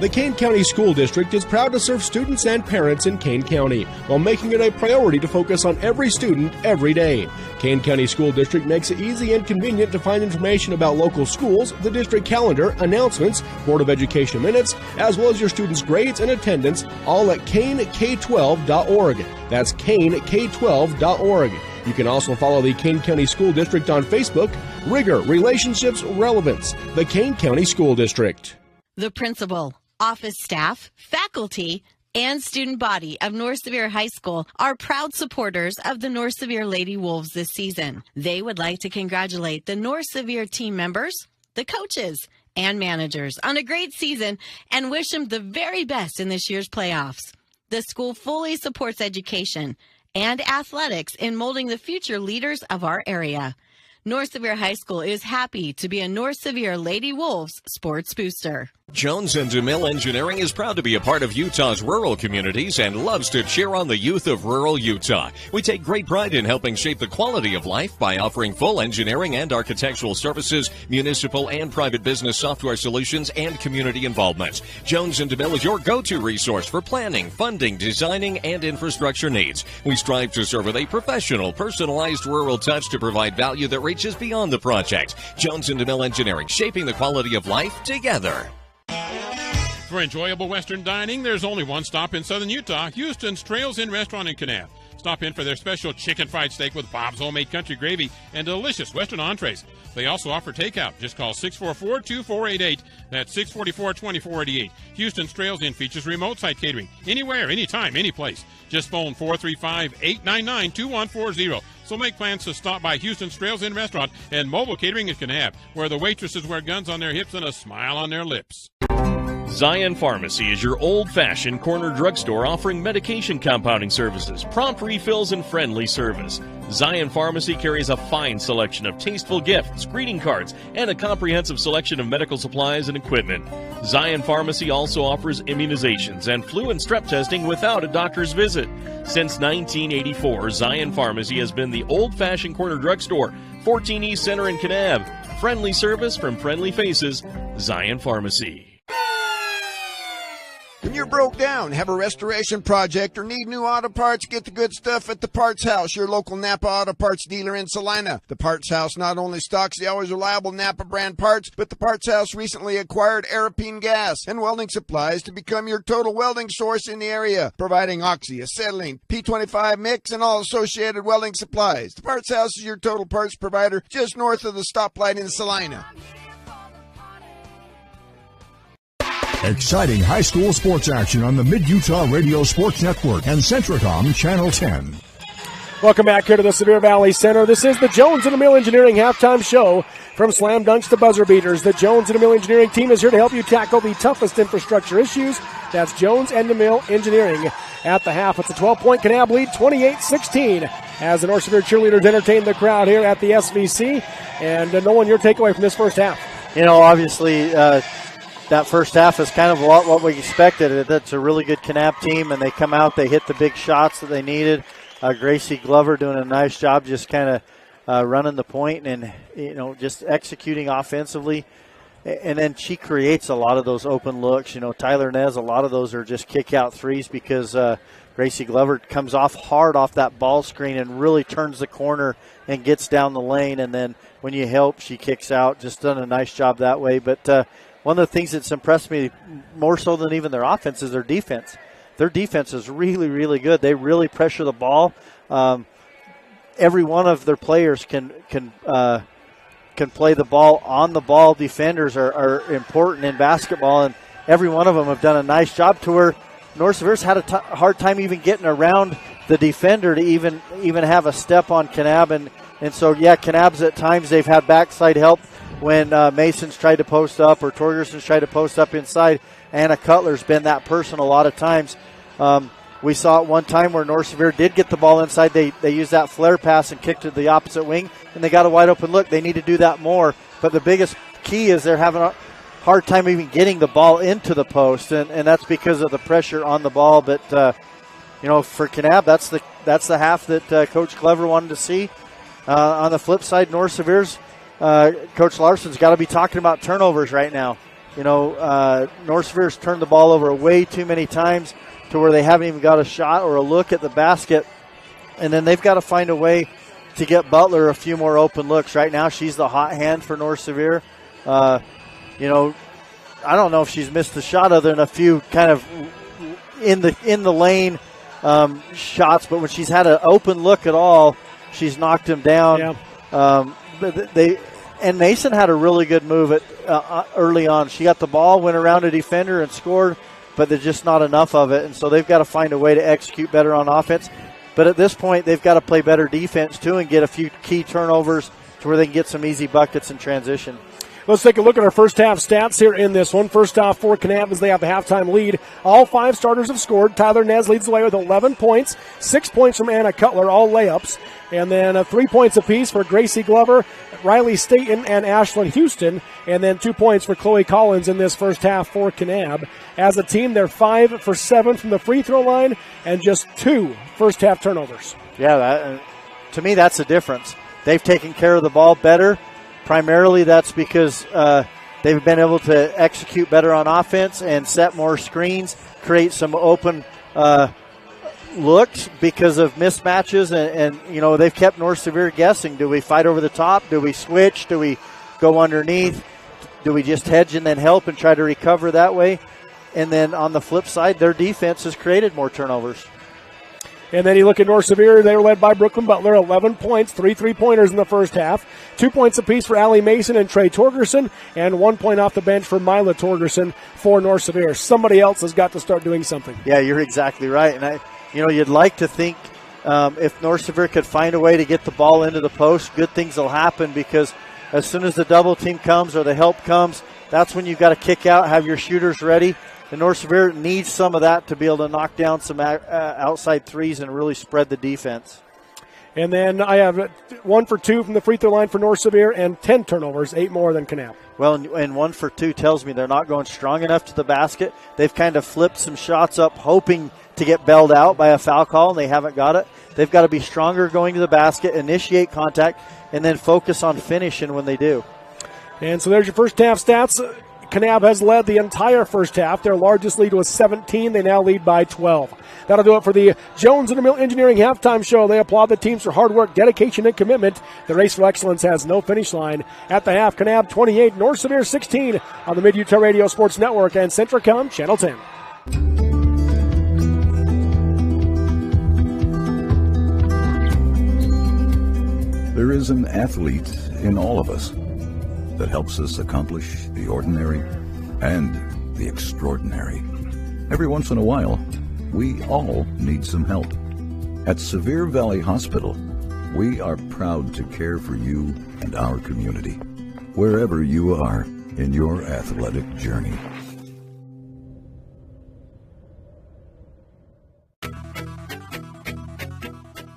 H: The Kane County School District is proud to serve students and parents in Kane County while making it a priority to focus on every student every day. Kane County School District makes it easy and convenient to find information about local schools, the district calendar, announcements, Board of Education minutes, as well as your students' grades and attendance, all at kanek12.org. That's kanek12.org. You can also follow the Kane County School District on Facebook. Rigor, Relationships, Relevance. The Kane County School District.
K: The principal, office staff, faculty, and student body of North Sevier High School are proud supporters of the North Sevier Lady Wolves this season. They would like to congratulate the North Sevier team members, the coaches, and managers on a great season and wish them the very best in this year's playoffs. The school fully supports education and athletics in molding the future leaders of our area. North Sevier High School is happy to be a North Sevier Lady Wolves sports booster.
A: Jones & DeMille Engineering is proud to be a part of Utah's rural communities and loves to cheer on the youth of rural Utah. We take great pride in helping shape the quality of life by offering full engineering and architectural services, municipal and private business software solutions, and community involvement. Jones & DeMille is your go-to resource for planning, funding, designing, and infrastructure needs. We strive to serve with a professional, personalized rural touch to provide value that reaches beyond the project. Jones & DeMille Engineering, shaping the quality of life together.
L: For enjoyable Western dining, there's only one stop in Southern Utah, Houston's Trails Inn Restaurant in Kanab. Stop in for their special chicken fried steak with Bob's homemade country gravy and delicious Western entrees. They also offer takeout. Just call 644-2488. That's 644-2488. Houston's Trails Inn features remote site catering. Anywhere, anytime, any place. Just phone 435-899-2140. So make plans to stop by Houston's Trails Inn Restaurant and mobile catering in Kanab, where the waitresses wear guns on their hips and a smile on their lips.
A: Zion Pharmacy is your old-fashioned corner drugstore offering medication compounding services, prompt refills, and friendly service. Zion Pharmacy carries a fine selection of tasteful gifts, greeting cards, and a comprehensive selection of medical supplies and equipment. Zion Pharmacy also offers immunizations and flu and strep testing without a doctor's visit. Since 1984, Zion Pharmacy has been the old-fashioned corner drugstore, 14 East Center in Kanab. Friendly service from friendly faces, Zion Pharmacy.
B: When you're broke down, have a restoration project, or need new auto parts, get the good stuff at the Parts House, your local Napa Auto Parts dealer in Salina. The Parts House not only stocks the always reliable Napa brand parts, but the Parts House recently acquired Arapine Gas and welding supplies to become your total welding source in the area, providing oxy, acetylene, P25 mix, and all associated welding supplies. The Parts House is your total parts provider just north of the stoplight in Salina.
E: Exciting high school sports action on the Mid-Utah Radio Sports Network and Centricom Channel 10.
F: Welcome back here to the Sevier Valley Center. This is the Jones and Emil Engineering halftime show. From slam dunks to buzzer beaters, the Jones and Emil Engineering team is here to help you tackle the toughest infrastructure issues. That's Jones and Emil Engineering. At the half, it's a 12-point Kanab lead, 28-16, as the North Sevier cheerleaders entertain the crowd here at the SVC. And Nolan, your takeaway from this first half?
G: You know, obviously, that first half is kind of what we expected. That's a really good Kanab team, and they come out, they hit the big shots that they needed. Gracie Glover doing a nice job just kind of running the point and, you know, just executing offensively. And then she creates a lot of those open looks. You know, Tyler Nez, a lot of those are just kick-out threes because Gracie Glover comes off hard off that ball screen and really turns the corner and gets down the lane. And then when you help, she kicks out. Just done a nice job that way. But one of the things that's impressed me more so than even their offense is their defense. Their defense is really, really good. They really pressure the ball. Every one of their players can play the ball. On the ball defenders are important in basketball, and every one of them have done a nice job to where North Sevier's had a hard time even getting around the defender to even have a step on Kanab. And so, yeah, Kanab's at times they've had backside help when Mason's tried to post up or Torgerson's tried to post up inside. Anna Cutler's been that person a lot of times. We saw it one time where North Sevier did get the ball inside. They used that flare pass and kicked to the opposite wing, and they got a wide open look. They need to do that more. But the biggest key is they're having a hard time even getting the ball into the post, and that's because of the pressure on the ball. But, you know, for Kanab, that's the half that Coach Clever wanted to see. On the flip side, North Sevier's Coach Larson's got to be talking about turnovers right now. You know, North Sevier's turned the ball over way too many times to where they haven't even got a shot or a look at the basket. And then they've got to find a way to get Butler a few more open looks. Right now, she's the hot hand for North Sevier. You know, I don't know if she's missed a shot other than a few kind of in the lane shots, but when she's had an open look at all, she's knocked him down. Yeah. And Mason had a really good move early on. She got the ball, went around a defender and scored, but there's just not enough of it. And so they've got to find a way to execute better on offense. But at this point, they've got to play better defense, too, and get a few key turnovers to where they can get some easy buckets in transition.
F: Let's take a look at our first half stats here in this one. First off for Kanab as they have the halftime lead. All five starters have scored. Tyler Nez leads the way with 11 points. 6 points from Anna Cutler, all layups. And then 3 points apiece for Gracie Glover, Riley Staten, and Ashlyn Houston. And then 2 points for Chloe Collins in this first half for Kanab. As a team, they're 5 for 7 from the free throw line and just 2 first half turnovers.
G: Yeah, to me, that's the difference. They've taken care of the ball better. Primarily, that's because they've been able to execute better on offense and set more screens, create some open looks because of mismatches. And, you know, they've kept North Sevier guessing. Do we fight over the top? Do we switch? Do we go underneath? Do we just hedge and then help and try to recover that way? And then on the flip side, their defense has created more turnovers.
F: And then you look at North Sevier, they were led by Brooklyn Butler, 11 points, 3 3-pointers in the first half. 2 points apiece for Allie Mason and Trey Torgerson, and 1 point off the bench for Mila Torgerson for North Sevier. Somebody else has got to start doing something.
G: Yeah, you're exactly right. And, you'd like to think if North Sevier could find a way to get the ball into the post, good things will happen because as soon as the double team comes or the help comes, that's when you've got to kick out, have your shooters ready. The North Sevier needs some of that to be able to knock down some outside threes and really spread the defense.
F: And then I have 1 for 2 from the free throw line for North Sevier and 10 turnovers, 8 more than Kanab.
G: Well, and 1 for 2 tells me they're not going strong enough to the basket. They've kind of flipped some shots up, hoping to get bailed out by a foul call, and they haven't got it. They've got to be stronger going to the basket, initiate contact, and then focus on finishing when they do. And
F: so there's your first half stats. Kanab has led the entire first half. Their largest lead was 17. They now lead by 12. That'll do it for the Jones and Emil Engineering halftime show. They applaud the teams for hard work, dedication, and commitment. The race for excellence has no finish line. At the half, Kanab 28, North Sevier 16 on the Mid-Utah Radio Sports Network and Centricom Channel 10.
M: There is an athlete in all of us that helps us accomplish the ordinary and the extraordinary. Every once in a while, we all need some help. At Sevier Valley Hospital, we are proud to care for you and our community, wherever you are in your athletic journey.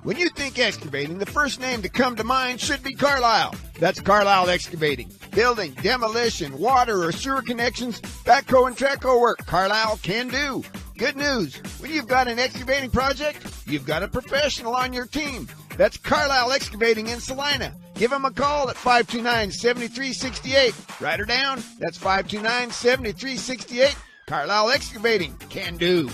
B: When you think excavating, the first name to come to mind should be Carlisle. That's Carlisle Excavating. Building, demolition, water or sewer connections, backhoe and trackhoe work, Carlisle can do. Good news, when you've got an excavating project, you've got a professional on your team. That's Carlisle Excavating in Salina. Give them a call at 529-7368. Write her down. That's 529-7368. Carlisle Excavating can do.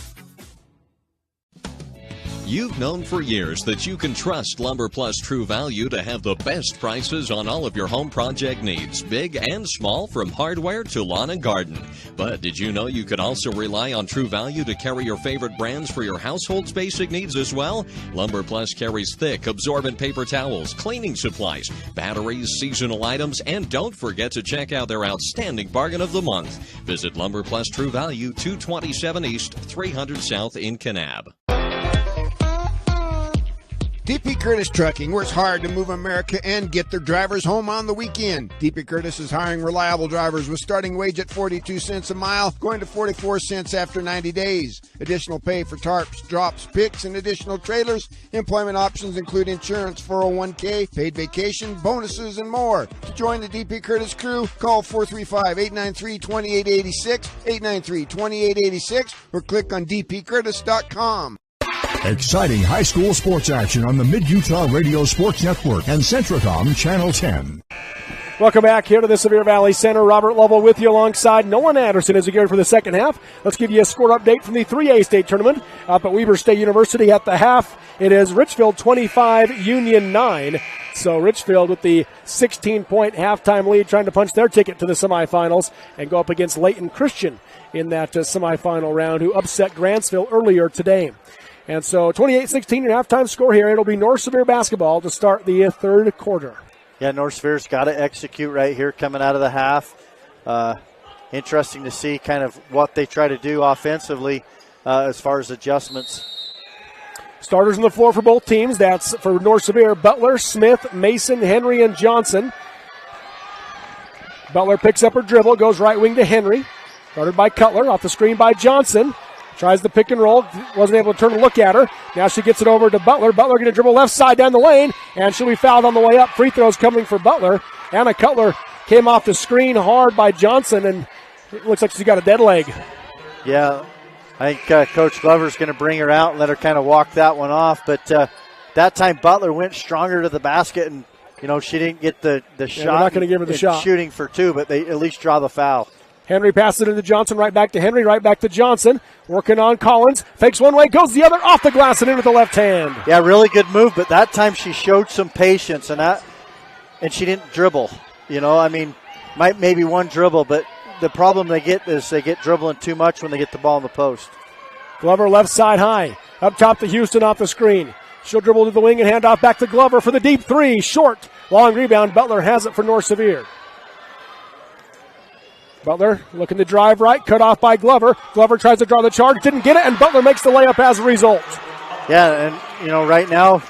A: You've known for years that you can trust Lumber Plus True Value to have the best prices on all of your home project needs, big and small, from hardware to lawn and garden. But did you know you could also rely on True Value to carry your favorite brands for your household's basic needs as well? Lumber Plus carries thick, absorbent paper towels, cleaning supplies, batteries, seasonal items, and don't forget to check out their outstanding bargain of the month. Visit Lumber Plus True Value, 227 East, 300 South in Kanab.
B: DP Curtis Trucking works hard to move America and get their drivers home on the weekend. DP Curtis is hiring reliable drivers with starting wage at 42 cents a mile, going to 44 cents after 90 days. Additional pay for tarps, drops, picks, and additional trailers. Employment options include insurance, 401k, paid vacation, bonuses, and more. To join the DP Curtis crew, call 435-893-2886, 893-2886, or click on dpcurtis.com.
E: Exciting high school sports action on the Mid-Utah Radio Sports Network and Centricom Channel 10.
F: Welcome back here to the Sevier Valley Center. Robert Lovell with you alongside Nolan Anderson as we get for the second half. Let's give you a score update from the 3A state tournament up at Weber State University. At the half, it is Richfield 25, Union 9. So Richfield with the 16-point halftime lead, trying to punch their ticket to the semifinals and go up against Layton Christian in that semifinal round, who upset Grantsville earlier today. And so 28-16 your halftime score here. It'll be North Sevier basketball to start the third quarter.
G: Yeah, North Sevier's got to execute right here coming out of the half. Interesting to see kind of what they try to do offensively as far as adjustments.
F: Starters on the floor for both teams. That's for North Sevier: Butler, Smith, Mason, Henry, and Johnson. Butler picks up her dribble, goes right wing to Henry. Guarded by Cutler, off the screen by Johnson. Tries the pick and roll, wasn't able to turn and look at her. Now she gets it over to Butler. Butler going to dribble left side down the lane, and she'll be fouled on the way up. Free throws coming for Butler. Anna Cutler came off the screen hard by Johnson, and it looks like she's got a dead leg.
G: Yeah, I think Coach Glover's going to bring her out and let her kind of walk that one off. But that time Butler went stronger to the basket, and she didn't get the shot.
F: They're not going to give her the shot.
G: Shooting for two, but they at least draw the foul.
F: Henry passes it into Johnson, right back to Henry, right back to Johnson. Working on Collins. Fakes one way, goes the other, off the glass and in with the left hand.
G: Yeah, really good move, but that time she showed some patience, and she didn't dribble. Maybe one dribble, but the problem they get is they get dribbling too much when they get the ball in the post.
F: Glover left side high. Up top to Houston off the screen. She'll dribble to the wing and hand off back to Glover for the deep three. Short. Long rebound. Butler has it for North Sevier. Butler looking to drive right, cut off by Glover. Glover tries to draw the charge, didn't get it, and Butler makes the layup as a result.
G: Yeah, and right now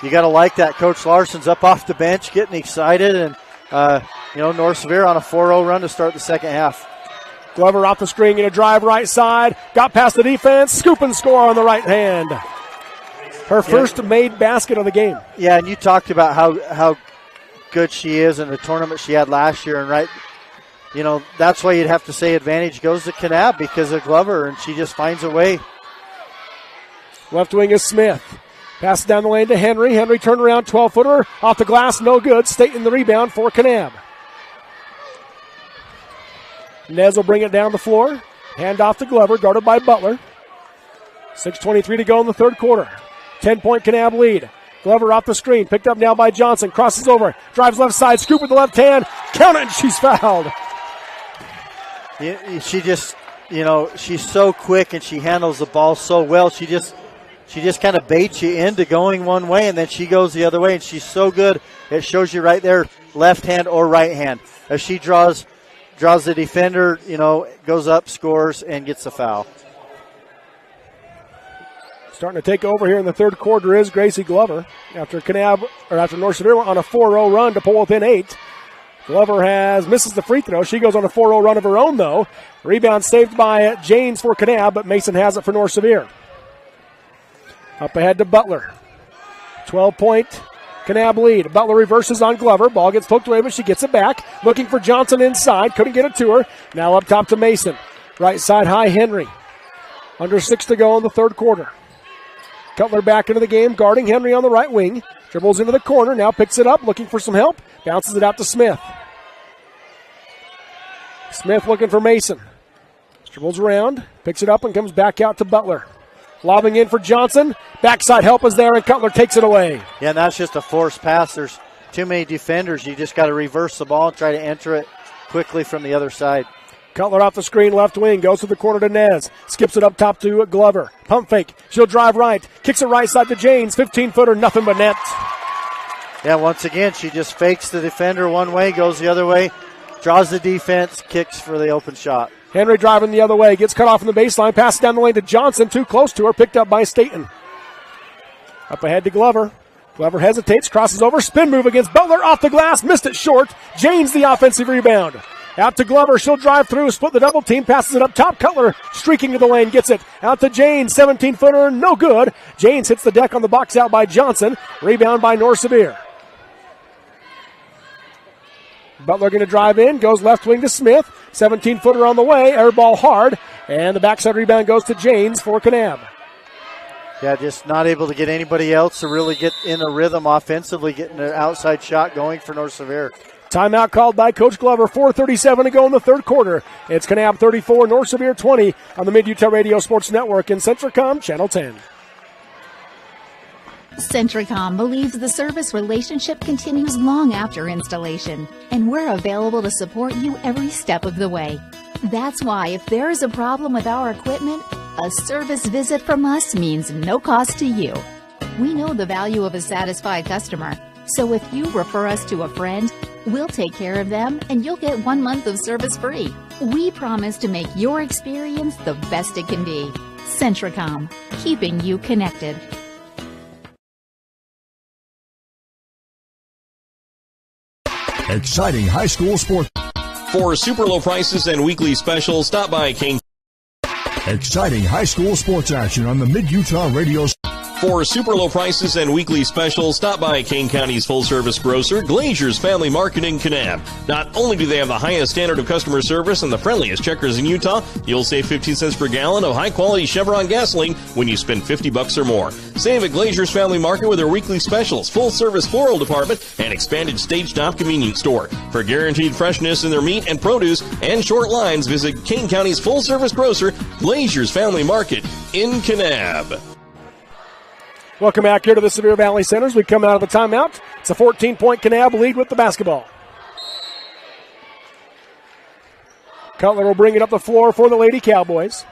G: you got to like that. Coach Larson's up off the bench, getting excited, and North Sevier on a 4-0 run to start the second half.
F: Glover off the screen, going to drive right side, got past the defense, scoop and score on the right hand. Her first made basket of the game.
G: Yeah, and you talked about how good she is in the tournament she had last year, and that's why you'd have to say advantage goes to Kanab because of Glover, and she just finds a way.
F: Left wing is Smith. Passes down the lane to Henry. Henry turned around, 12-footer. Off the glass, no good. State in the rebound for Kanab. Nez will bring it down the floor. Hand off to Glover, guarded by Butler. 6:23 to go in the third quarter. 10-point Kanab lead. Glover off the screen, picked up now by Johnson. Crosses over, drives left side, scoop with the left hand. Count it, she's fouled.
G: She just, she's so quick and she handles the ball so well. She just kind of baits you into going one way, and then she goes the other way, and she's so good. It shows you right there, left hand or right hand. As she draws the defender, goes up, scores, and gets the foul.
F: Starting to take over here in the third quarter is Gracie Glover. After North Sevier went on a 4-0 run to pull within 8. Glover misses the free throw. She goes on a 4-0 run of her own, though. Rebound saved by Janes for Kanab, but Mason has it for North Sevier. Up ahead to Butler. 12-point Kanab lead. Butler reverses on Glover. Ball gets poked away, but she gets it back. Looking for Johnson inside. Couldn't get it to her. Now up top to Mason. Right side high Henry. Under 6 to go in the third quarter. Cutler back into the game, guarding Henry on the right wing. Dribbles into the corner, now picks it up, looking for some help. Bounces it out to Smith. Smith looking for Mason. Dribbles around, picks it up, and comes back out to Butler. Lobbing in for Johnson. Backside help is there, and Cutler takes it away.
G: Yeah, and that's just a forced pass. There's too many defenders. You just got to reverse the ball and try to enter it quickly from the other side.
F: Cutler off the screen, left wing, goes to the corner to Nez. Skips it up top to Glover. Pump fake. She'll drive right. Kicks it right side to Janes. 15-footer, nothing but net.
G: Yeah, once again, she just fakes the defender one way, goes the other way, draws the defense, kicks for the open shot.
F: Henry driving the other way. Gets cut off in the baseline. Passes down the lane to Johnson. Too close to her. Picked up by Staten. Up ahead to Glover. Glover hesitates. Crosses over. Spin move against Butler. Off the glass. Missed it short. Janes the offensive rebound. Out to Glover. She'll drive through. Split the double team. Passes it up top. Cutler streaking to the lane. Gets it. Out to Janes. 17-footer. No good. Janes hits the deck on the box out by Johnson. Rebound by North Sevier. Butler going to drive in. Goes left wing to Smith. 17-footer on the way. Air ball hard. And the backside rebound goes to Janes for Kanab.
G: Yeah, just not able to get anybody else to really get in a rhythm offensively, getting an outside shot going for North Sevier.
F: Timeout called by Coach Glover. 4:37 to go in the third quarter. It's Kanab 34, North Sevier 20 on the Mid-Utah Radio Sports Network and Centricom Channel 10.
N: Centricom believes the service relationship continues long after installation, and we're available to support you every step of the way. That's why if there is a problem with our equipment, a service visit from us means no cost to you. We know the value of a satisfied customer, so if you refer us to a friend, we'll take care of them and you'll get 1 month of service free. We promise to make your experience the best it can be. Centricom, keeping you connected.
E: Exciting high school sports.
A: For super low prices and weekly specials, stop by King.
E: Exciting high school sports action on the Mid-Utah Radio.
A: For super low prices and weekly specials, stop by Kane County's full-service grocer, Glazier's Family Market in Kanab. Not only do they have the highest standard of customer service and the friendliest checkers in Utah, you'll save 15 cents per gallon of high-quality Chevron gasoline when you spend $50 or more. Save at Glazier's Family Market with their weekly specials, full-service floral department, and expanded stage-top convenience store. For guaranteed freshness in their meat and produce and short lines, visit Kane County's full-service grocer, Glazier's Family Market in Kanab.
F: Welcome back here to the Sevier Valley Centers. We come out of the timeout. It's a 14-point Kanab lead with the basketball. Cutler will bring it up the floor for the Lady Cowboys.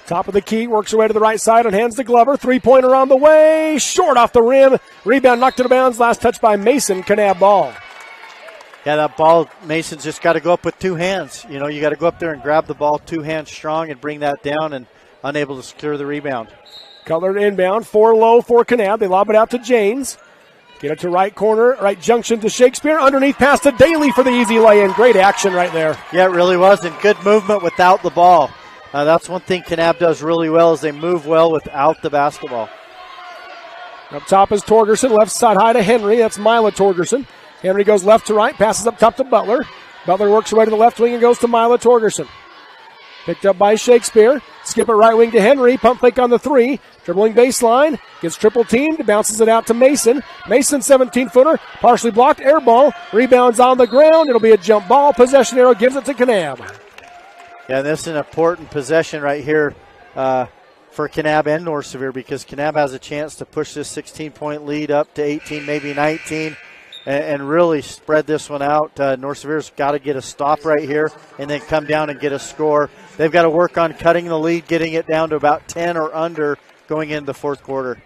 F: Top of the key, works her way to the right side and hands to Glover. Three-pointer on the way, short off the rim. Rebound knocked out of bounds, last touch by Mason. Kanab ball.
G: Yeah, that ball, Mason's just got to go up with two hands. You know, you got to go up there and grab the ball two hands strong and bring that down, and unable to secure the rebound.
F: Cutler inbound, 4 low for Kanab. They lob it out to Janes. Get it to right corner, right junction to Shakespeare. Underneath pass to Daly for the easy lay-in. Great action right there.
G: Yeah, it really was, and good movement without the ball. That's one thing Kanab does really well is they move well without the basketball.
F: Up top is Torgerson, left side high to Henry. That's Mila Torgerson. Henry goes left to right, passes up top to Butler. Butler works her way to the left wing and goes to Mila Torgerson. Picked up by Shakespeare. Skip it right wing to Henry. Pump fake on the three. Dribbling baseline. Gets triple teamed. Bounces it out to Mason. Mason, 17-footer. Partially blocked. Air ball. Rebounds on the ground. It'll be a jump ball. Possession arrow gives it to Kanab.
G: Yeah, this is an important possession right here for Kanab and North Sevier because Kanab has a chance to push this 16-point lead up to 18, maybe 19. And really spread this one out. North Sevier's got to get a stop right here and then come down and get a score. They've got to work on cutting the lead, getting it down to about 10 or under going into the fourth quarter.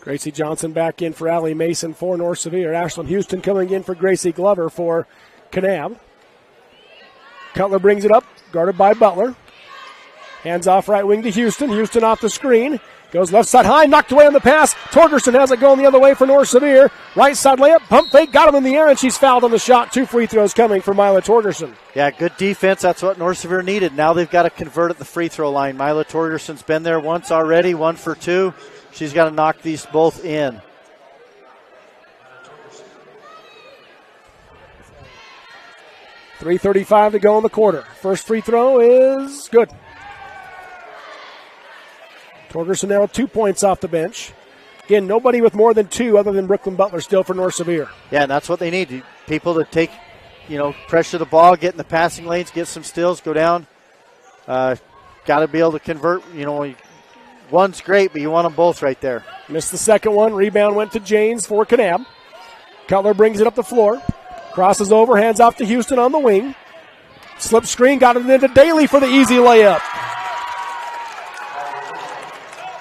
F: Gracie Johnson back in for Allie Mason for North Sevier. Ashlyn Houston coming in for Gracie Glover for Kanab. Cutler brings it up, guarded by Butler. Hands off right wing to Houston. Houston off the screen. Goes left side high, knocked away on the pass. Torgerson has it going the other way for North Sevier. Right side layup, pump fake, got him in the air, and she's fouled on the shot. 2 free throws coming for Mila Torgerson.
G: Yeah, good defense. That's what North Sevier needed. Now they've got to convert at the free throw line. Mila Torgerson's been there once already, 1 for 2. She's got to knock these both in.
F: .335 to go in the quarter. First free throw is good. Torgerson now with 2 points off the bench. Again, nobody with more than 2 other than Brooklyn Butler still for North Sevier.
G: Yeah, and that's what they need. People to take, pressure the ball, get in the passing lanes, get some steals, go down. Got to be able to convert. One's great, but you want them both right there.
F: Missed the second one. Rebound went to Janes for Kanab. Cutler brings it up the floor. Crosses over, hands off to Houston on the wing. Slip screen, got it into Daly for the easy layup.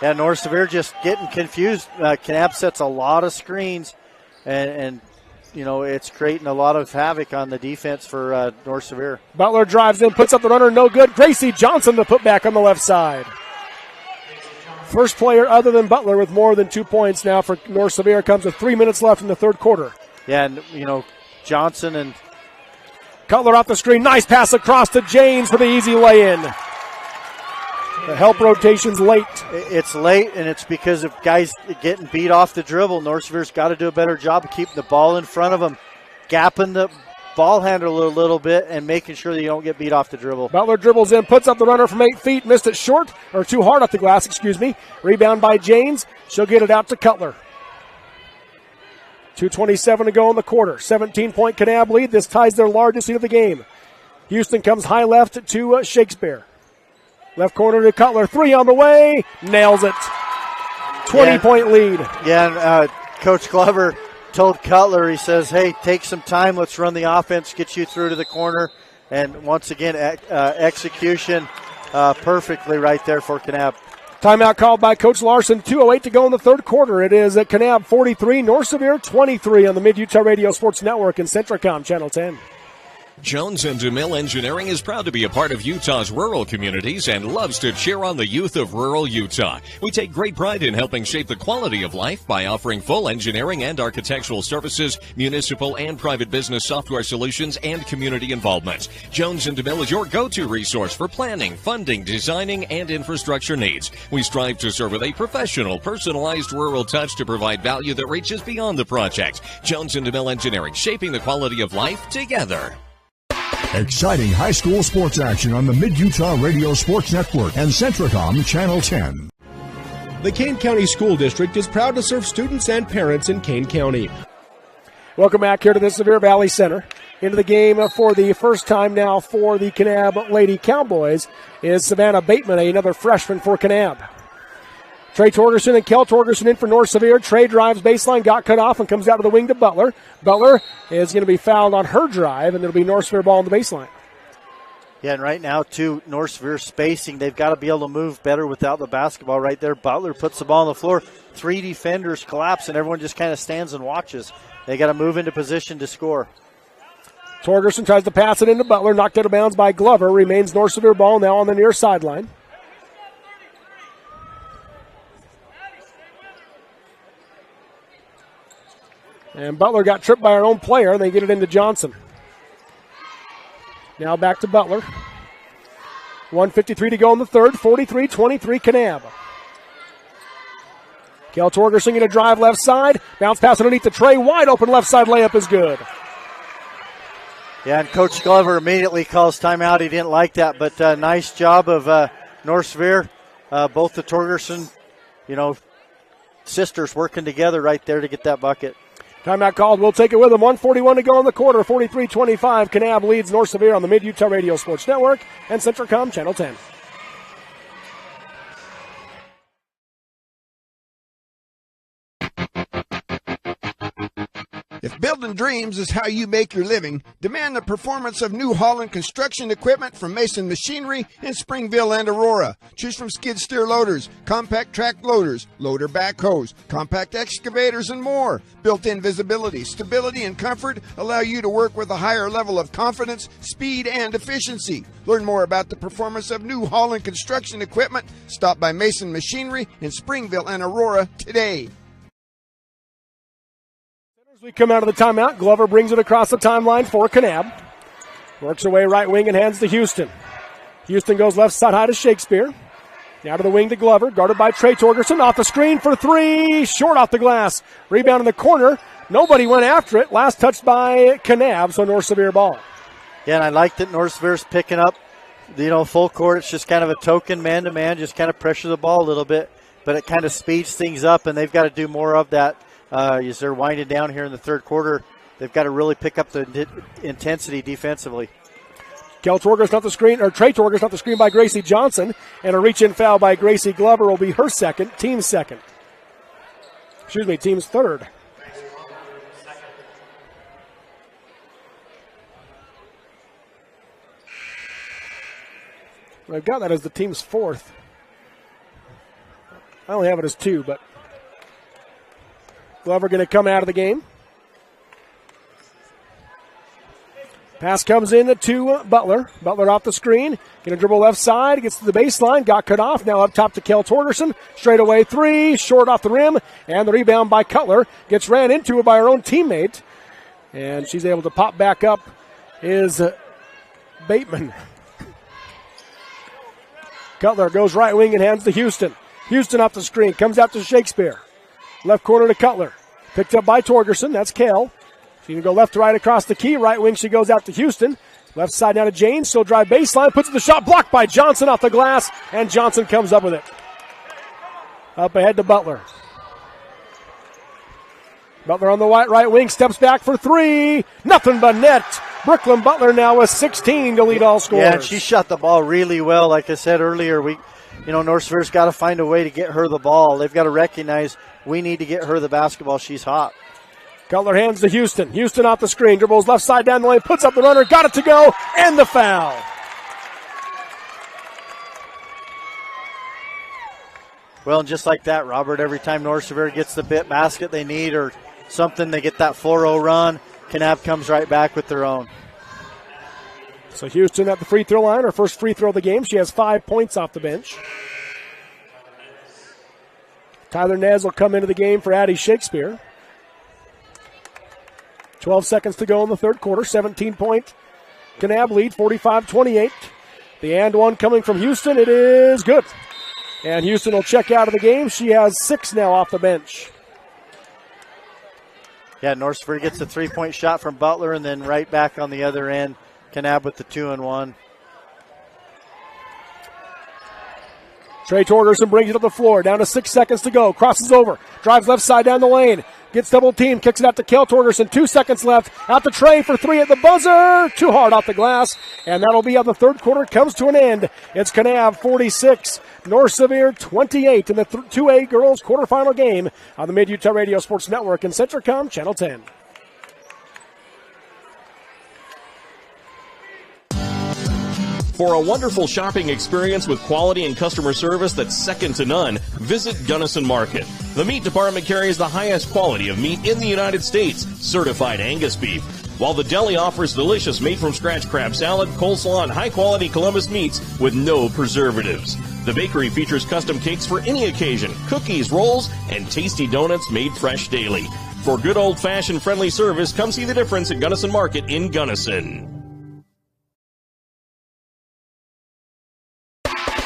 G: Yeah, North Sevier just getting confused. Kanab sets a lot of screens, and it's creating a lot of havoc on the defense for North Sevier.
F: Butler drives in, puts up the runner, no good. Gracie Johnson the putback on the left side. First player other than Butler with more than 2 points now for North Sevier comes with 3 minutes left in the third quarter.
G: Yeah, and Johnson and
F: Cutler off the screen. Nice pass across to James for the easy lay-in. The help rotation's late.
G: It's late, and it's because of guys getting beat off the dribble. North Sevier's got to do a better job of keeping the ball in front of them, gapping the ball handler a little bit, and making sure that you don't get beat off the dribble.
F: Butler dribbles in, puts up the runner from 8 feet, missed it short, or too hard off the glass, Rebound by James. She'll get it out to Cutler. 2:27 to go in the quarter. 17-point Kanab lead. This ties their largest lead of the game. Houston comes high left to Shakespeare. Left corner to Cutler. 3 on the way. Nails it. 20-point lead.
G: Yeah, and Coach Glover told Cutler, he says, hey, take some time. Let's run the offense, get you through to the corner. And once again, execution perfectly right there for Kanab.
F: Timeout called by Coach Larson. 2:08 to go in the third quarter. It is at Kanab 43, North Sevier 23 on the Mid-Utah Radio Sports Network and Centricom Channel 10.
A: Jones and DeMille Engineering is proud to be a part of Utah's rural communities and loves to cheer on the youth of rural Utah. We take great pride in helping shape the quality of life by offering full engineering and architectural services, municipal and private business software solutions, and community involvement. Jones and DeMille is your go-to resource for planning, funding, designing, and infrastructure needs. We strive to serve with a professional, personalized rural touch to provide value that reaches beyond the project. Jones and DeMille Engineering, shaping the quality of life together.
E: Exciting high school sports action on the Mid-Utah Radio Sports Network and Centricom Channel 10.
H: The Kane County School District is proud to serve students and parents in Kane County.
F: Welcome back here to the Sevier Valley Center. Into the game for the first time now for the Kanab Lady Cowboys is Savannah Bateman, another freshman for Kanab. Trey Torgerson and Kel Torgerson in for North Sevier. Trey drives baseline, got cut off, and comes out of the wing to Butler. Butler is going to be fouled on her drive, and it'll be North Sevier ball on the baseline.
G: Yeah, and right now, too, North Sevier spacing. They've got to be able to move better without the basketball right there. Butler puts the ball on the floor. 3 defenders collapse, and everyone just kind of stands and watches. They got to move into position to score.
F: Torgerson tries to pass it into Butler, knocked out of bounds by Glover. Remains North Sevier ball now on the near sideline. And Butler got tripped by our own player. They get it into Johnson. Now back to Butler. 1:53 to go in the third. 43-23 Kanab. Kel Torgerson going to drive left side. Bounce pass underneath the tray. Wide open left side layup is good.
G: Yeah, and Coach Glover immediately calls timeout. He didn't like that, but nice job of North Sevier. Both the Torgerson, sisters working together right there to get that bucket.
F: Timeout called. We'll take it with them. 1:41 to go in the quarter. 43-25. Kanab leads North Sevier on the Mid-Utah Radio Sports Network and Centricom Channel 10.
B: If building Building dreams is how you make your living. Demand the performance of New Holland construction equipment from Mason Machinery in Springville and Aurora. Choose from skid steer loaders, compact track loaders, loader backhoes, compact excavators, and more. Built-in visibility, stability, and comfort allow you to work with a higher level of confidence, speed, and efficiency. Learn more about the performance of New Holland construction equipment. Stop by Mason Machinery in Springville and Aurora today.
F: As we come out of the timeout, Glover brings it across the timeline for Kanab. Works away right wing and hands to Houston. Houston goes left side high to Shakespeare. Now to the wing to Glover, guarded by Trey Torgerson. Off the screen for three, short off the glass. Rebound in the corner. Nobody went after it. Last touched by Kanab, so North Sevier ball.
G: Yeah, and I like that North Sevier's picking up, full court. It's just kind of a token man-to-man, just kind of pressure the ball a little bit, but it kind of speeds things up, and they've got to do more of that. As they're winding down here in the third quarter, they've got to really pick up the intensity defensively.
F: Trey Torgerson off the screen by Gracie Johnson, and a reach-in foul by Gracie Glover will be her second, team's second. Team's third. I've got that as the team's fourth. I only have it as two, but Glover going to come out of the game. Pass comes in to Butler. Butler off the screen. Going to dribble left side. Gets to the baseline. Got cut off. Now up top to Kel Torgerson. Straight away three. Short off the rim. And the rebound by Cutler. Gets ran into by her own teammate. And she's able to pop back up is Bateman. Cutler goes right wing and hands to Houston. Houston off the screen. Comes out to Shakespeare. Left corner to Cutler. Picked up by Torgerson. That's Kel. She can go left to right across the key. Right wing, she goes out to Houston. Left side down to Jane. Still drive baseline. Puts in the shot. Blocked by Johnson off the glass. And Johnson comes up with it. Up ahead to Butler. Butler on the right wing. Steps back for three. Nothing but net. Brooklyn Butler now with 16 to lead all scorers.
G: Yeah, and she shot the ball really well. Like I said earlier, North Sevier's got to find a way to get her the ball. They've got to recognize we need to get her the basketball. She's hot.
F: Cutler hands to Houston. Houston off the screen. Dribbles left side down the lane. Puts up the runner. Got it to go. And the foul.
G: Well, and just like that, Robert, every time North Sevier gets the basket they need or something, they get that 4-0 run. Kanab comes right back with their own.
F: So Houston at the free throw line. Her first free throw of the game. She has 5 points off the bench. Tyler Nez will come into the game for Addie Shakespeare. 12 seconds to go in the third quarter. 17-point Kanab lead, 45-28. The and one coming from Houston. It is good. And Houston will check out of the game. She has 6 now off the bench.
G: Yeah, North Sevier gets a 3-point shot from Butler, and then right back on the other end, Kanab with the 2-and-1.
F: Trey Torgerson brings it up the floor. Down to 6 seconds to go. Crosses over. Drives left side down the lane. Gets double teamed. Kicks it out to Kel Torgerson. 2 seconds left. Out to Trey for three at the buzzer. Too hard off the glass. And that'll be how the third quarter comes to an end. It's Kanab 46, North Sevier 28 in the 2A girls quarterfinal game on the Mid-Utah Radio Sports Network and Centricom Channel 10.
A: For a wonderful shopping experience with quality and customer service that's second to none, visit Gunnison Market. The meat department carries the highest quality of meat in the United States, certified Angus beef, while the deli offers delicious made-from-scratch crab salad, coleslaw, and high-quality Columbus meats with no preservatives. The bakery features custom cakes for any occasion, cookies, rolls, and tasty donuts made fresh daily. For good old-fashioned friendly service, come see the difference at Gunnison Market in Gunnison.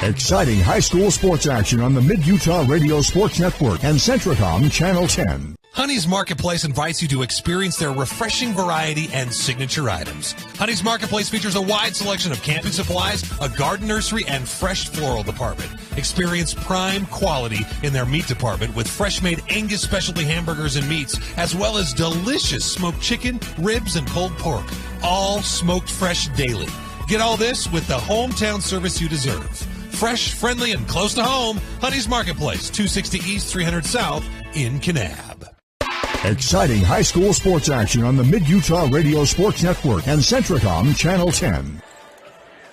E: Exciting high school sports action on the Mid-Utah Radio Sports Network and Centricom Channel 10.
I: Honey's Marketplace invites you to experience their refreshing variety and signature items. Honey's Marketplace features a wide selection of camping supplies, a garden nursery, and fresh floral department. Experience prime quality in their meat department with fresh-made Angus specialty hamburgers and meats, as well as delicious smoked chicken, ribs, and pulled pork, all smoked fresh daily. Get all this with the hometown service you deserve. Fresh, friendly, and close to home, Honey's Marketplace, 260 East, 300 South in Kanab.
E: Exciting high school sports action on the Mid-Utah Radio Sports Network and Centricom Channel 10.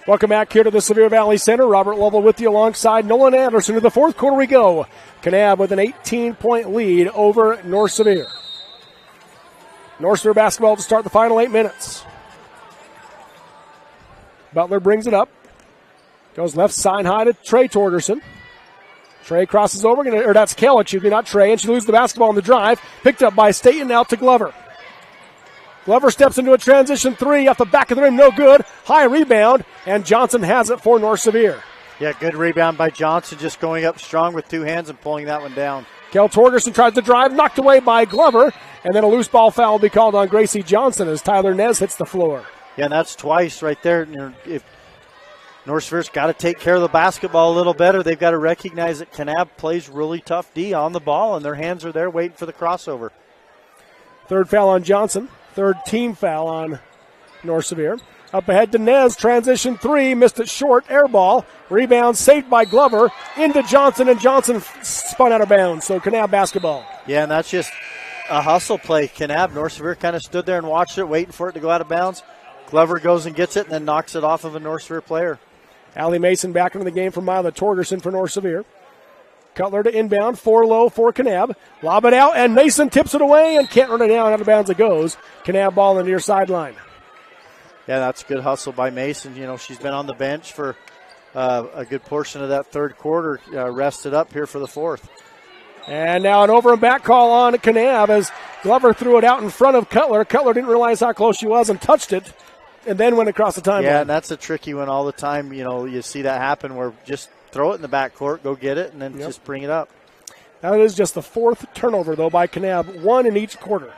F: Welcome back here to the Sevier Valley Center. Robert Lovell with you alongside Nolan Anderson. To the fourth quarter we go. Kanab with an 18-point lead over North Sevier. North Sevier basketball to start the final 8 minutes. Butler brings it up. Goes left side high to Trey Torgerson. Trey crosses over, or that's Kell, excuse me, not Trey, and she loses the basketball on the drive. Picked up by Staten, out to Glover. Glover steps into a transition three off the back of the rim, no good. High rebound, and Johnson has it for North Sevier.
G: Yeah, good rebound by Johnson, just going up strong with two hands and pulling that one down.
F: Kell Torgerson tries to drive, knocked away by Glover, and then a loose ball foul will be called on Gracie Johnson as Tyler Nez hits the floor.
G: Yeah, and that's twice right there. If North Sevier's got to take care of the basketball a little better. They've got to recognize that Kanab plays really tough D on the ball, and their hands are there waiting for the crossover.
F: Third foul on Johnson. Third team foul on North Sevier. Up ahead to Nez, transition three, missed it short, air ball. Rebound saved by Glover into Johnson, and Johnson spun out of bounds. So Kanab basketball.
G: Yeah, and that's just a hustle play. Kanab, North Sevier kind of stood there and watched it, waiting for it to go out of bounds. Glover goes and gets it and then knocks it off of a North Sevier player.
F: Allie Mason back into the game for Mila Torgerson for North Sevier. Cutler to inbound, 4 low for Kanab. Lob it out, and Mason tips it away and can't run it down. Out of bounds it goes. Kanab ball in the near sideline.
G: Yeah, that's a good hustle by Mason. You know, she's been on the bench for a good portion of that third quarter, rested up here for the fourth.
F: And now an over and back call on Kanab as Glover threw it out in front of Cutler. Cutler didn't realize how close she was and touched it, and then went across the timeline.
G: Yeah, and that's a tricky one all the time. You know, you see that happen where just throw it in the backcourt, go get it, and then just bring it up.
F: That is just the fourth turnover, though, by Kanab, one in each quarter.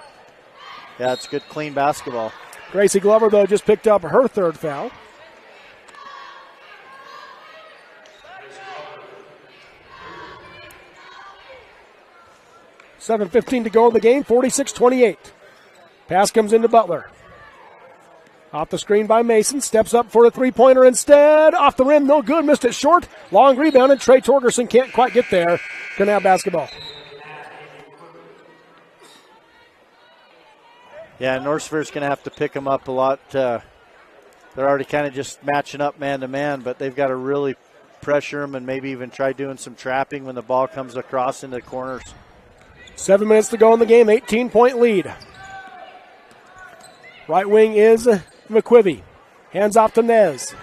G: Yeah, it's good, clean basketball.
F: Gracie Glover, though, just picked up her third foul. $7:15 to go in the game, 46-28. Pass comes into Butler. Off the screen by Mason, steps up for a three-pointer instead. Off the rim, no good, missed it short. Long rebound, and Trey Torgerson can't quite get there. Kanab basketball.
G: Yeah, North Sevier's going to have to pick them up a lot. They're already kind of just matching up man-to-man, but they've got to really pressure them and maybe even try doing some trapping when the ball comes across into the corners.
F: 7 minutes to go in the game, 18-point lead. Right wing is McQuivy. Hands off to Nez.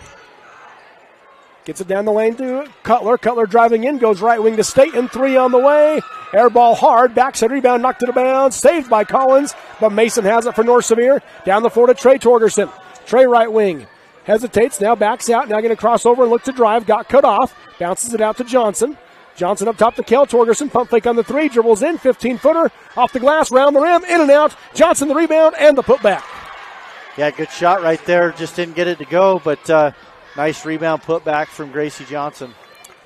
F: Gets it down the lane to Cutler. Cutler driving in, goes right wing to Staten. Three on the way. Air ball hard. Backside rebound, knocked it around. Saved by Collins, but Mason has it for North Sevier. Down the floor to Trey Torgerson. Trey right wing. Hesitates, now backs out. Now going to cross over and look to drive. Got cut off. Bounces it out to Johnson. Johnson up top to Kell Torgerson. Pump fake on the three. Dribbles in. 15-footer. Off the glass. Round the rim. In and out. Johnson the rebound and the putback.
G: Yeah, good shot right there. Just didn't get it to go, but nice rebound put back from Gracie Johnson.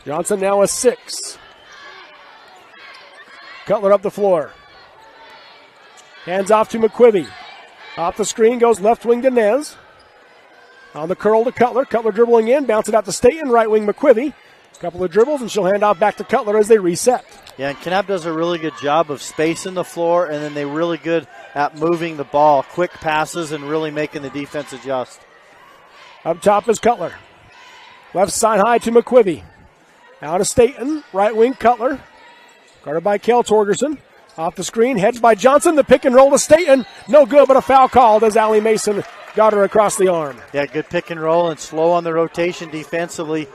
F: Johnson now a 6. Cutler up the floor. Hands off to McQuivy. Off the screen goes left wing to Nez. On the curl to Cutler. Cutler dribbling in. Bounce it out to Staten. Right wing McQuivy. Couple of dribbles, and she'll hand off back to Cutler as they reset.
G: Yeah, and Kanab does a really good job of spacing the floor, and then they're really good at moving the ball. Quick passes and really making the defense adjust.
F: Up top is Cutler. Left side high to McQuivy. Out of Staten. Right wing Cutler. Guarded by Kell Torgerson. Off the screen, heads by Johnson. The pick and roll to Staten. No good, but a foul called as Allie Mason got her across the arm.
G: Yeah, good pick and roll and slow on the rotation defensively.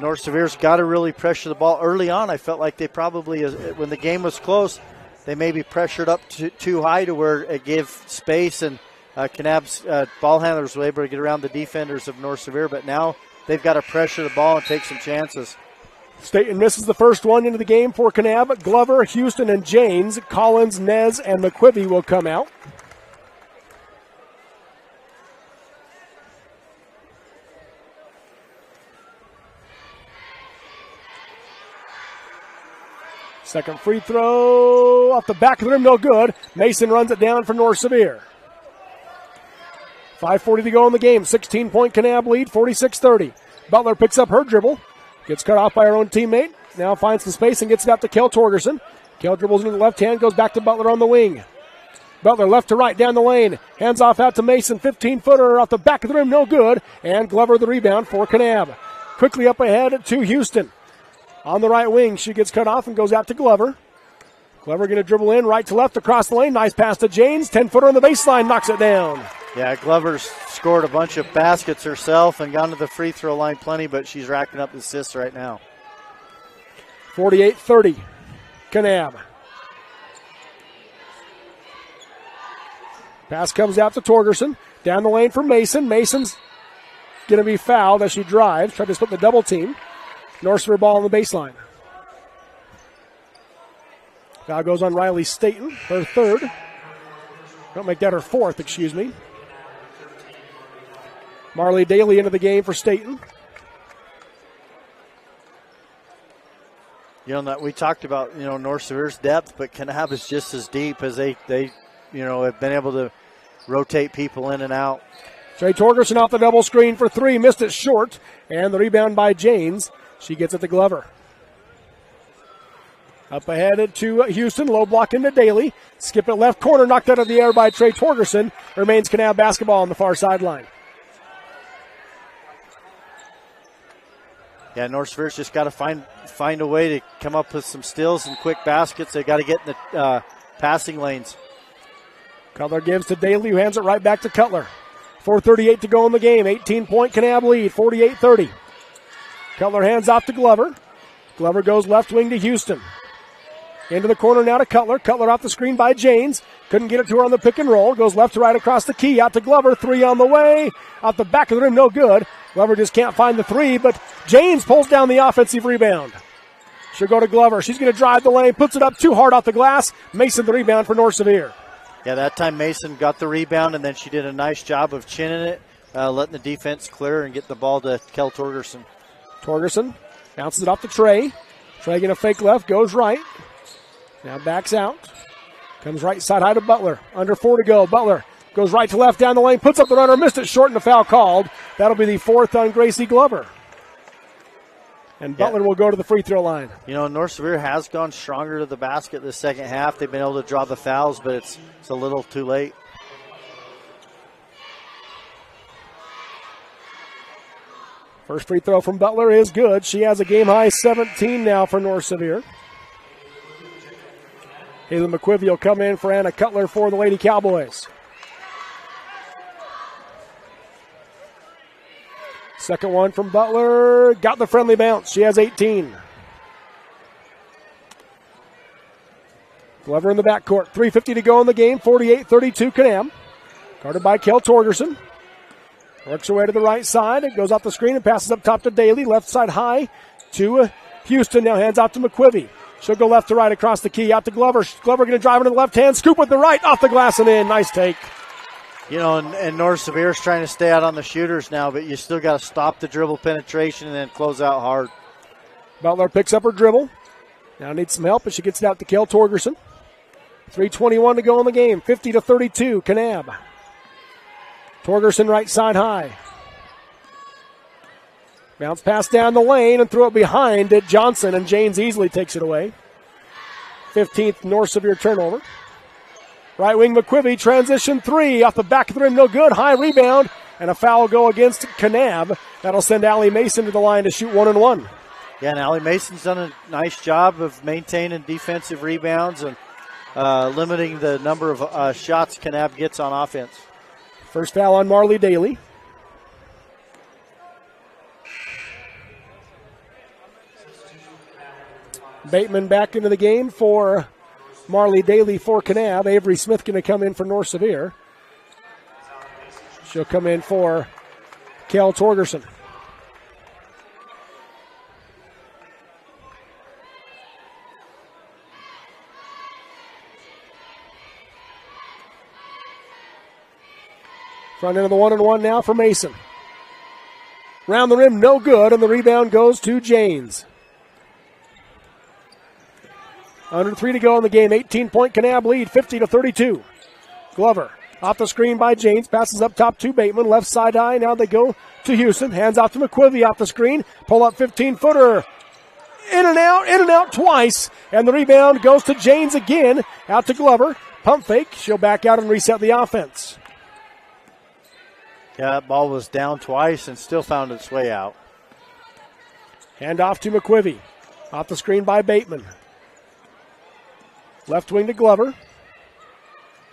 G: North Sevier's got to really pressure the ball early on. I felt like they probably, when the game was close, they maybe pressured up too high to where it gave space, and Kanab's ball handlers were able to get around the defenders of North Sevier, but now they've got to pressure the ball and take some chances.
F: Staten misses the first one into the game for Kanab. Glover, Houston, and Janes. Collins, Nez, and McQuivy will come out. Second free throw off the back of the rim, no good. Mason runs it down for North Sevier. 5:40 to go in the game. 16-point Kanab lead, 46-30. Butler picks up her dribble. Gets cut off by her own teammate. Now finds some space and gets it out to Kell Torgerson. Kell dribbles into the left hand, goes back to Butler on the wing. Butler left to right down the lane. Hands off out to Mason. 15-footer off the back of the rim, no good. And Glover the rebound for Kanab. Quickly up ahead to Houston. On the right wing, she gets cut off and goes out to Glover. Glover going to dribble in right to left across the lane. Nice pass to James. 10-footer on the baseline, knocks it down.
G: Yeah, Glover's scored a bunch of baskets herself and gone to the free throw line plenty, but she's racking up assists right now.
F: 48-30, Kanab. Pass comes out to Torgerson. Down the lane for Mason. Mason's going to be fouled as she drives. Tried to split the double team. North Sevier ball on the baseline. Foul goes on Riley Staten, her third. Don't make that her fourth, excuse me. Marley Daly into the game for Staten.
G: You know, that we talked about, North Sevier's depth, but Kanab is just as deep as they have been able to rotate people in and out.
F: Trey Torgerson off the double screen for three, missed it short, and the rebound by Janes. She gets it to Glover. Up ahead to Houston, low block into Daly. Skip it left corner, knocked out of the air by Trey Torgerson. Remains Kanab basketball on the far sideline.
G: Yeah, North Sevier's just got to find a way to come up with some steals and quick baskets. They got to get in the passing lanes.
F: Cutler gives to Daly, who hands it right back to Cutler. 4:38 to go in the game. 18-point Kanab lead, 48-30. Cutler hands off to Glover. Glover goes left wing to Houston. Into the corner now to Cutler. Cutler off the screen by Janes. Couldn't get it to her on the pick and roll. Goes left to right across the key. Out to Glover. Three on the way. Out the back of the rim, no good. Glover just can't find the three, but Janes pulls down the offensive rebound. She'll go to Glover. She's going to drive the lane. Puts it up too hard off the glass. Mason the rebound for North Sevier.
G: Yeah, that time Mason got the rebound, and then she did a nice job of chinning it, letting the defense clear and get the ball to Kell Torgerson.
F: Torgerson bounces it off to Trey. Trey going to fake left, goes right. Now backs out. Comes right side high to Butler. Under 4 to go. Butler goes right to left down the lane. Puts up the runner. Missed it short and a foul called. That'll be the fourth on Gracie Glover. And Butler will go to the free throw line.
G: North Sevier has gone stronger to the basket this second half. They've been able to draw the fouls, but it's a little too late.
F: First free throw from Butler is good. She has a game-high 17 now for North Sevier. Haley McQuivy will come in for Anna Cutler for the Lady Cowboys. Second one from Butler. Got the friendly bounce. She has 18. Glover in the backcourt. 3:50 to go in the game. 48-32 Kanab. Guarded by Kell Torgerson. Works her way to the right side. It goes off the screen and passes up top to Daly. Left side high to Houston. Now hands off to McQuivy. She'll go left to right across the key. Out to Glover. Glover going to drive into the left hand. Scoop with the right. Off the glass and in. Nice take.
G: And North Sevier's trying to stay out on the shooters now, but you still got to stop the dribble penetration and then close out hard.
F: Butler picks up her dribble. Now needs some help, but she gets it out to Kell Torgerson. 3:21 to go in the game. 50-32, Kanab. Torgerson right side high. Bounce pass down the lane and throw it behind at Johnson, and Janes easily takes it away. 15th North Sevier turnover. Right wing McQuivy, transition three, off the back of the rim, no good. High rebound, and a foul go against Kanab. That'll send Allie Mason to the line to shoot 1 and 1.
G: Yeah, and Allie Mason's done a nice job of maintaining defensive rebounds and limiting the number of shots Kanab gets on offense.
F: First foul on Marley Daly. Bateman back into the game for Marley Daly for Kanab. Avery Smith going to come in for North Sevier. She'll come in for Kell Torgerson. Front end of the 1-and-1 now for Mason. Round the rim, no good, and the rebound goes to Janes. Under 3 to go in the game. 18-point Kanab lead, 50-32. Glover off the screen by Janes. Passes up top to Bateman. Left side high. Now they go to Houston. Hands off to McQuivy off the screen. Pull up 15-footer. in and out twice. And the rebound goes to Janes again. Out to Glover. Pump fake. She'll back out and reset the offense.
G: Yeah, that ball was down twice and still found its way out.
F: Hand off to McQuivy. Off the screen by Bateman. Left wing to Glover.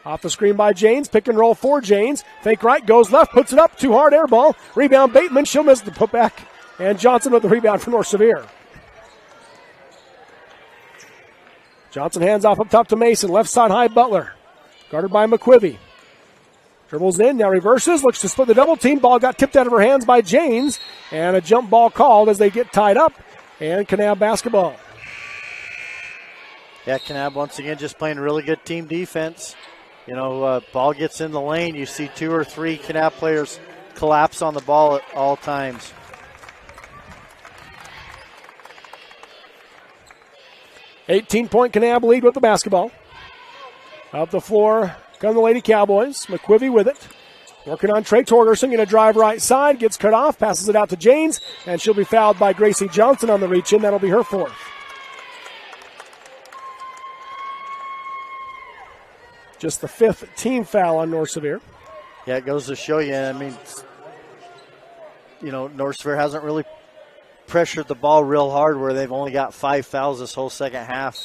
F: Off the screen by Janes. Pick and roll for Janes. Fake right, goes left, puts it up. Too hard air ball. Rebound Bateman. She'll miss the putback. And Johnson with the rebound for North Sevier. Johnson hands off up top to Mason. Left side high Butler. Guarded by McQuivy. Dribbles in, now reverses, looks to split the double team. Ball got tipped out of her hands by Janes. And a jump ball called as they get tied up. And Kanab basketball.
G: Yeah, Kanab once again just playing really good team defense. You know, ball gets in the lane. You see 2 or 3 Kanab players collapse on the ball at all times.
F: $18-point Kanab lead with the basketball. Up the floor come the Lady Cowboys. McQuivy with it. Working on Trey Torgerson. Going to drive right side. Gets cut off. Passes it out to Janes. And she'll be fouled by Gracie Johnson on the reach in. That'll be her 4th. Just the 5th team foul on North Sevier.
G: Yeah, it goes to show you. I mean, you know, North Sevier hasn't really pressured the ball real hard where they've only got 5 fouls this whole second half.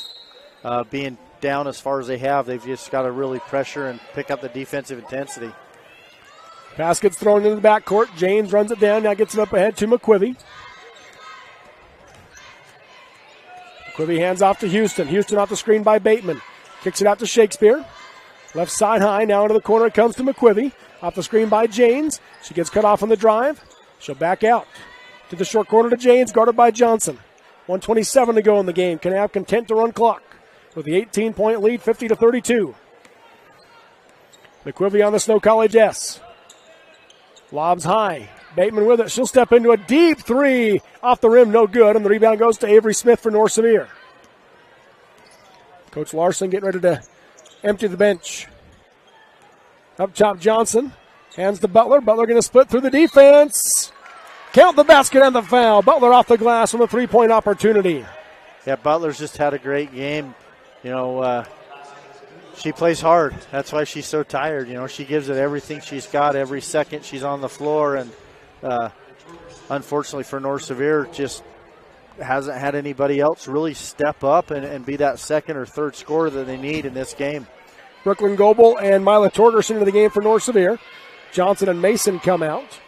G: Being down as far as they have, they've just got to really pressure and pick up the defensive intensity.
F: Pass gets thrown into the backcourt. James runs it down. Now gets it up ahead to McQuivy. McQuivy hands off to Houston. Houston off the screen by Bateman. Kicks it out to Shakespeare. Left side high. Now into the corner it comes to McQuivy. Off the screen by Janes. She gets cut off on the drive. She'll back out to the short corner to Janes, guarded by Johnson. 1:27 to go in the game. Kanab content to run clock with the 18-point lead, 50-32. McQuivy on the Snow College S. Lobs high. Bateman with it. She'll step into a deep 3. Off the rim, no good. And the rebound goes to Avery Smith for North Sevier. Coach Larson getting ready to empty the bench. Up top, Johnson. Hands to Butler. Butler going to split through the defense. Count the basket and the foul. Butler off the glass from a 3-point opportunity.
G: Yeah, Butler's just had a great game. You know, she plays hard. That's why she's so tired. You know, she gives it everything she's got every second she's on the floor. And unfortunately for North Sevier, just hasn't had anybody else really step up and be that second or third scorer that they need in this game.
F: Brooklyn Goebel and Mila Torgerson into the game for North Sevier. Johnson and Mason come out.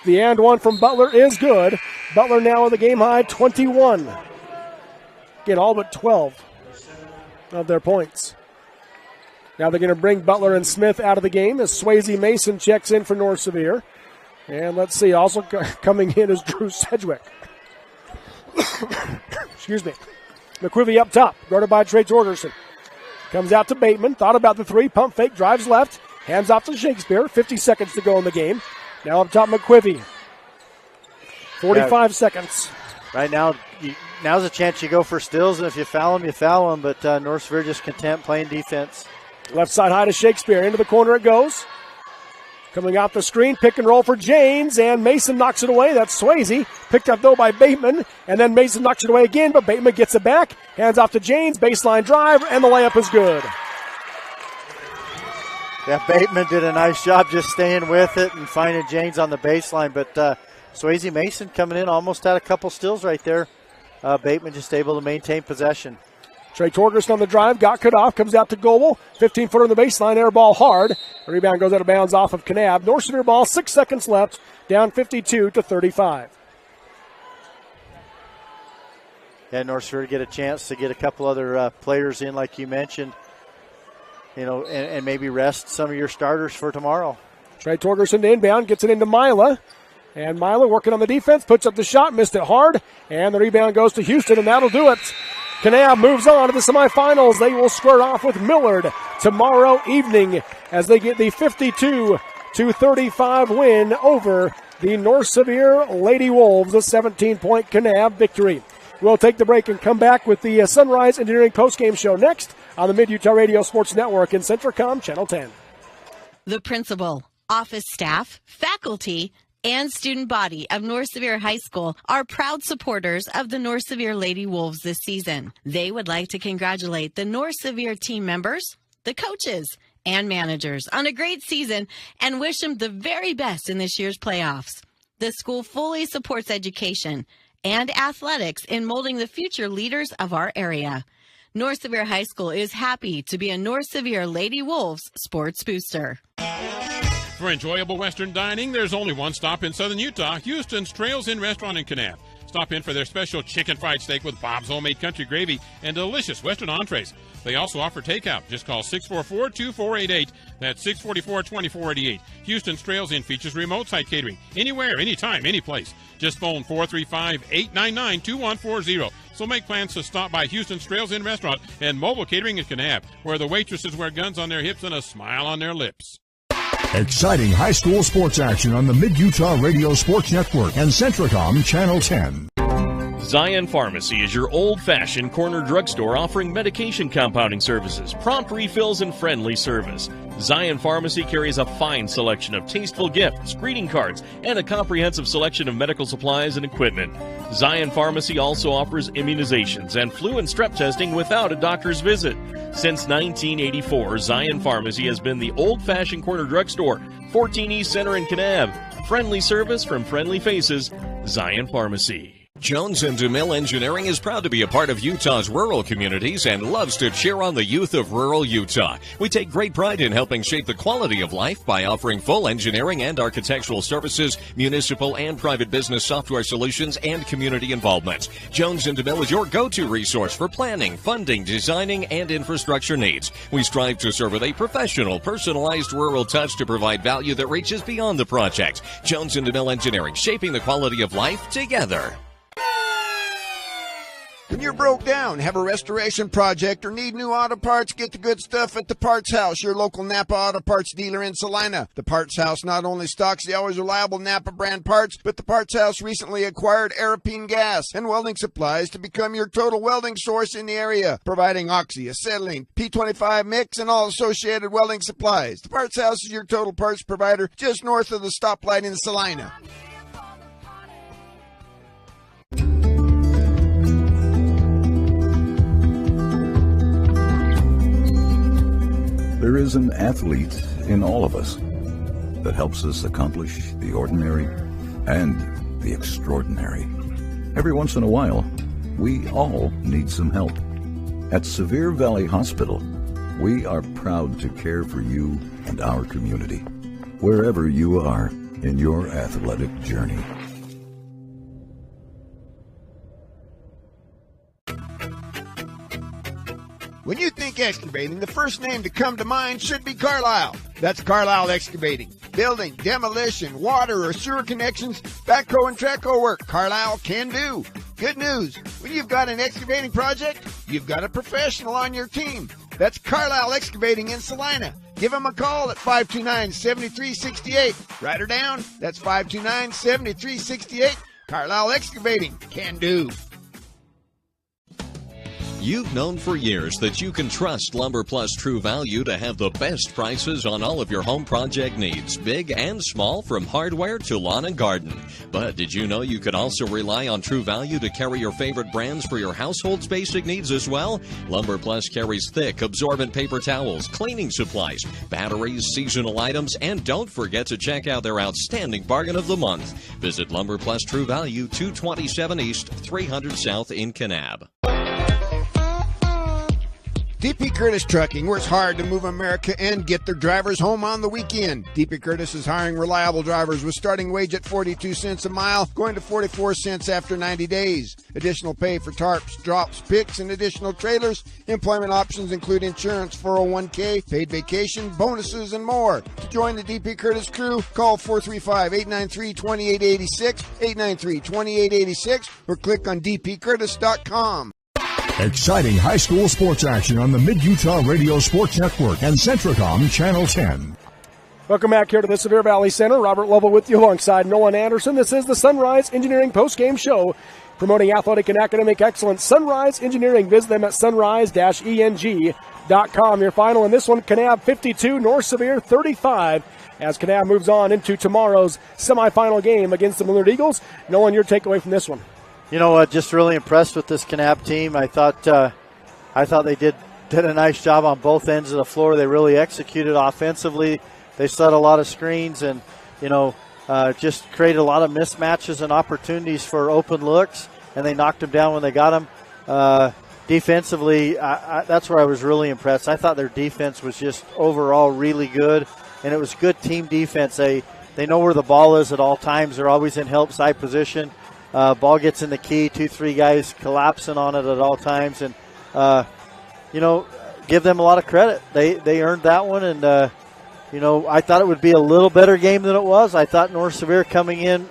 F: The and one from Butler is good. Butler now with a game high 21. Again, all but 12 of their points. Now they're going to bring Butler and Smith out of the game as Swayze Mason checks in for North Sevier. And let's see, also coming in is Drew Sedgwick. Excuse me. McQuivy up top, guarded by Trey Torgerson. Comes out to Bateman, thought about the 3, pump fake, drives left, hands off to Shakespeare. 50 seconds to go in the game. Now up top, McQuivy. 45 seconds.
G: Right now, now's a chance you go for steals, and if you foul them, you foul them. But North Sevier just content playing defense.
F: Left side high to Shakespeare. Into the corner it goes. Coming off the screen, pick and roll for Janes, and Mason knocks it away. That's Swayze. Picked up, though, by Bateman, and then Mason knocks it away again, but Bateman gets it back. Hands off to Janes, baseline drive, and the layup is good.
G: Yeah, Bateman did a nice job just staying with it and finding Janes on the baseline, but Swayze Mason coming in almost had a couple steals right there. Bateman just able to maintain possession.
F: Trey Torgerson on the drive, got cut off, comes out to Goebel. 15-footer on the baseline, air ball hard. The rebound goes out of bounds off of Kanab. North Sevier ball, 6 seconds left, down 52-35.
G: Yeah, North Sevier get a chance to get a couple other players in, like you mentioned, you know, and maybe rest some of your starters for tomorrow.
F: Trey Torgerson to inbound, gets it into Mila. And Mila working on the defense, puts up the shot, missed it hard. And the rebound goes to Houston, and that'll do it. Kanab moves on to the semifinals. They will square off with Millard tomorrow evening as they get the 52-35 win over the North Sevier Lady Wolves, a 17-point Kanab victory. We'll take the break and come back with the Sunrise Engineering postgame show next on the Mid-Utah Radio Sports Network and Centricom Channel 10.
K: The principal, office staff, faculty, and student body of North Sevier High School are proud supporters of the North Sevier Lady Wolves this season. They would like to congratulate the North Sevier team members, the coaches, and managers on a great season and wish them the very best in this year's playoffs. The school fully supports education and athletics in molding the future leaders of our area. North Sevier High School is happy to be a North Sevier Lady Wolves sports booster.
L: For enjoyable Western dining, there's only one stop in southern Utah, Houston's Trails Inn Restaurant in Kanab. Stop in for their special chicken fried steak with Bob's homemade country gravy and delicious Western entrees. They also offer takeout. Just call 644-2488. That's 644-2488. Houston's Trails Inn features remote site catering. Anywhere, anytime, anyplace. Just phone 435-899-2140. So make plans to stop by Houston's Trails Inn Restaurant and mobile catering in Kanab, where the waitresses wear guns on their hips and a smile on their lips.
E: Exciting high school sports action on the Mid-Utah Radio Sports Network and Centricom Channel 10.
A: Zion Pharmacy is your old-fashioned corner drugstore offering medication compounding services, prompt refills, and friendly service. Zion Pharmacy carries a fine selection of tasteful gifts, greeting cards, and a comprehensive selection of medical supplies and equipment. Zion Pharmacy also offers immunizations and flu and strep testing without a doctor's visit. Since 1984, Zion Pharmacy has been the old-fashioned corner drugstore, 14 East Center in Kanab. Friendly service from friendly faces, Zion Pharmacy.
O: Jones & DeMille Engineering is proud to be a part of Utah's rural communities and loves to cheer on the youth of rural Utah. We take great pride in helping shape the quality of life by offering full engineering and architectural services, municipal and private business software solutions, and community involvement. Jones & DeMille is your go-to resource for planning, funding, designing, and infrastructure needs. We strive to serve with a professional, personalized rural touch to provide value that reaches beyond the project. Jones & DeMille Engineering, shaping the quality of life together.
B: When you're broke down, have a restoration project, or need new auto parts, get the good stuff at the Parts House, your local Napa Auto Parts dealer in Salina. The Parts House not only stocks the always reliable Napa brand parts, but the Parts House recently acquired Arapine Gas and welding supplies to become your total welding source in the area, providing oxy, acetylene, P25 mix, and all associated welding supplies. The Parts House is your total parts provider just north of the stoplight in Salina.
M: There is an athlete in all of us that helps us accomplish the ordinary and the extraordinary. Every once in a while, we all need some help. At Sevier Valley Hospital, we are proud to care for you and our community, wherever you are in your athletic journey.
B: When you think excavating, the first name to come to mind should be Carlisle. That's Carlisle Excavating. Building, demolition, water or sewer connections, backhoe and trackhoe work, Carlisle can do. Good news, when you've got an excavating project, you've got a professional on your team. That's Carlisle Excavating in Salina. Give them a call at 529-7368. Write her down. That's 529-7368. Carlisle Excavating can do.
O: You've known for years that you can trust Lumber Plus True Value to have the best prices on all of your home project needs, big and small, from hardware to lawn and garden. But did you know you could also rely on True Value to carry your favorite brands for your household's basic needs as well? Lumber Plus carries thick, absorbent paper towels, cleaning supplies, batteries, seasonal items, and don't forget to check out their outstanding bargain of the month. Visit Lumber Plus True Value, 227 East, 300 South in Kanab.
B: DP Curtis Trucking works hard to move America and get their drivers home on the weekend. DP Curtis is hiring reliable drivers with starting wage at 42 cents a mile, going to 44 cents after 90 days. Additional pay for tarps, drops, picks, and additional trailers. Employment options include insurance, 401k, paid vacation, bonuses, and more. To join the DP Curtis crew, call 435-893-2886, 893-2886, or click on dpcurtis.com.
E: Exciting high school sports action on the Mid-Utah Radio Sports Network and Centricom Channel 10.
F: Welcome back here to the Sevier Valley Center. Robert Lovell with you alongside Nolan Anderson. This is the Sunrise Engineering postgame show promoting athletic and academic excellence. Sunrise Engineering. Visit them at sunrise-eng.com. Your final in this one, Kanab 52, North Sevier 35. as Kanab moves on into tomorrow's semifinal game against the Millard Eagles. Nolan, your takeaway from this one?
G: You know what? Just really impressed with this Kanab team. I thought they did a nice job on both ends of the floor. They really executed offensively. They set a lot of screens and, just created a lot of mismatches and opportunities for open looks, and they knocked them down when they got them. Defensively, that's where I was really impressed. I thought their defense was just overall really good, and it was good team defense. They know where the ball is at all times. They're always in help side position. Ball gets in the key, 2-3 guys collapsing on it at all times, and give them a lot of credit. They earned that one, and I thought it would be a little better game than it was. I thought North Sevier coming in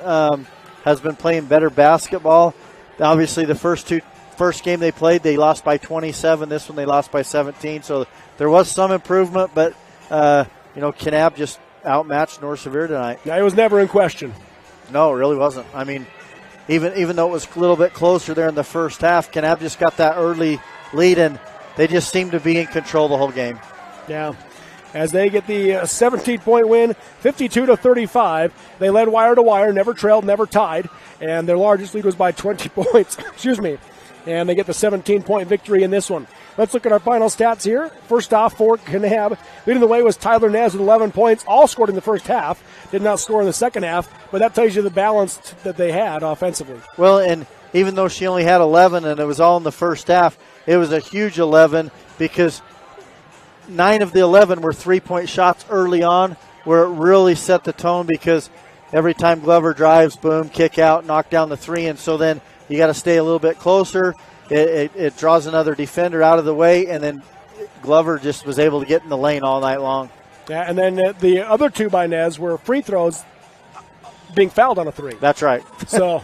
G: has been playing better basketball. Obviously, the first game they played, they lost by 27. This one they lost by 17. So there was some improvement, but Kanab just outmatched North Sevier tonight.
F: Yeah, it was never in question.
G: No, it really wasn't. I mean, even though it was a little bit closer there in the first half, Kanab just got that early lead, and they just seemed to be in control the whole game.
F: Yeah. As they get the 17-point win, 52-35. They led wire to wire, never trailed, never tied, and their largest lead was by 20 points. Excuse me. And they get the 17-point victory in this one. Let's look at our final stats here. First off, for Kanab, leading the way was Tyler Nez with 11 points, all scored in the first half. Did not score in the second half, but that tells you the balance that they had offensively.
G: Well, and even though she only had 11 and it was all in the first half, it was a huge 11 because 9 of the 11 were three-point shots early on, where it really set the tone because every time Glover drives, boom, kick out, knock down the three, and so then you got to stay a little bit closer. It draws another defender out of the way, and then Glover just was able to get in the lane all night long.
F: Yeah, and then the other two by Nez were free throws being fouled on a three.
G: That's right.
F: So,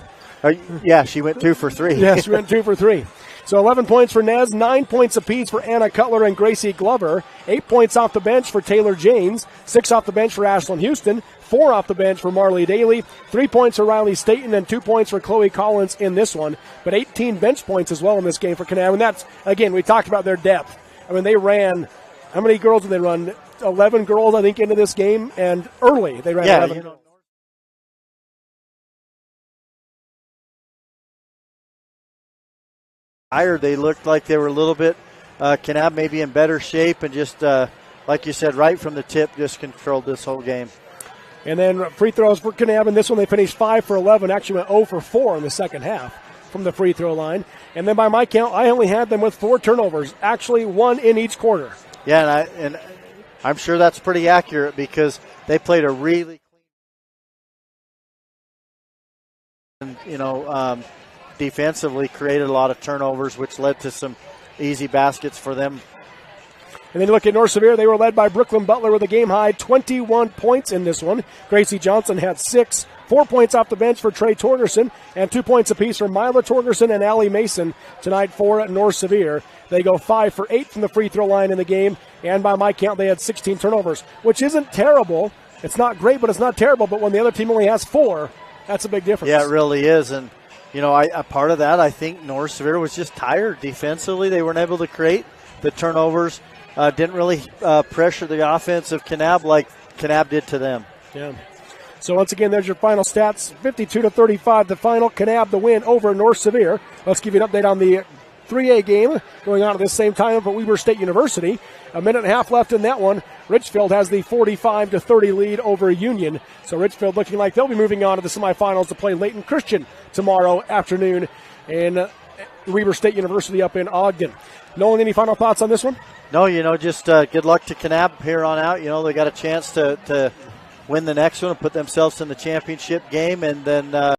G: yeah, she went 2 for 3.
F: Yeah, she went 2 for 3. So 11 points for Nez, 9 points apiece for Anna Cutler and Gracie Glover, 8 points off the bench for Taylor James, 6 off the bench for Ashlyn Houston, 4 off the bench for Marley Daly, 3 points for Riley Staten, and 2 points for Chloe Collins in this one. But 18 bench points as well in this game for Kanab. And that's, again, we talked about their depth. I mean, they ran, how many girls did they run? 11 girls, I think, into this game, and early they ran 11.
G: They looked like they were a little bit, Kanab maybe in better shape, and just, like you said, right from the tip, just controlled this whole game.
F: And then free throws for Kanab. In this one, they finished 5 for 11, actually went 0 for 4 in the second half from the free throw line. And then by my count, I only had them with 4 turnovers, actually 1 in each quarter.
G: Yeah, and I'm sure that's pretty accurate because they played a really clean, defensively created a lot of turnovers, which led to some easy baskets for them.
F: And then you look at North Sevier, they were led by Brooklyn Butler with a game-high 21 points in this one. Gracie Johnson had 6, 4 points off the bench for Trey Torgerson, and 2 points apiece for Mila Torgerson and Allie Mason tonight for North Sevier. They go 5 for 8 from the free throw line in the game, and by my count, they had 16 turnovers, which isn't terrible. It's not great, but it's not terrible. But when the other team only has 4, that's a big difference.
G: Yeah, it really is. And a part of that, I think North Sevier was just tired defensively. They weren't able to create the turnovers. Didn't really pressure the offense of Kanab like Kanab did to them.
F: Yeah. So once again, there's your final stats. 52-35 the final. Kanab the win over North Sevier. Let's give you an update on the 3A game going on at this same time for Weber State University. A minute and a half left in that one. Richfield has the 45-30 lead over Union. So Richfield looking like they'll be moving on to the semifinals to play Layton Christian tomorrow afternoon in Weber State University up in Ogden. Nolan, any final thoughts on this one?
G: No, just good luck to Kanab here on out. They got a chance to win the next one and put themselves in the championship game, and then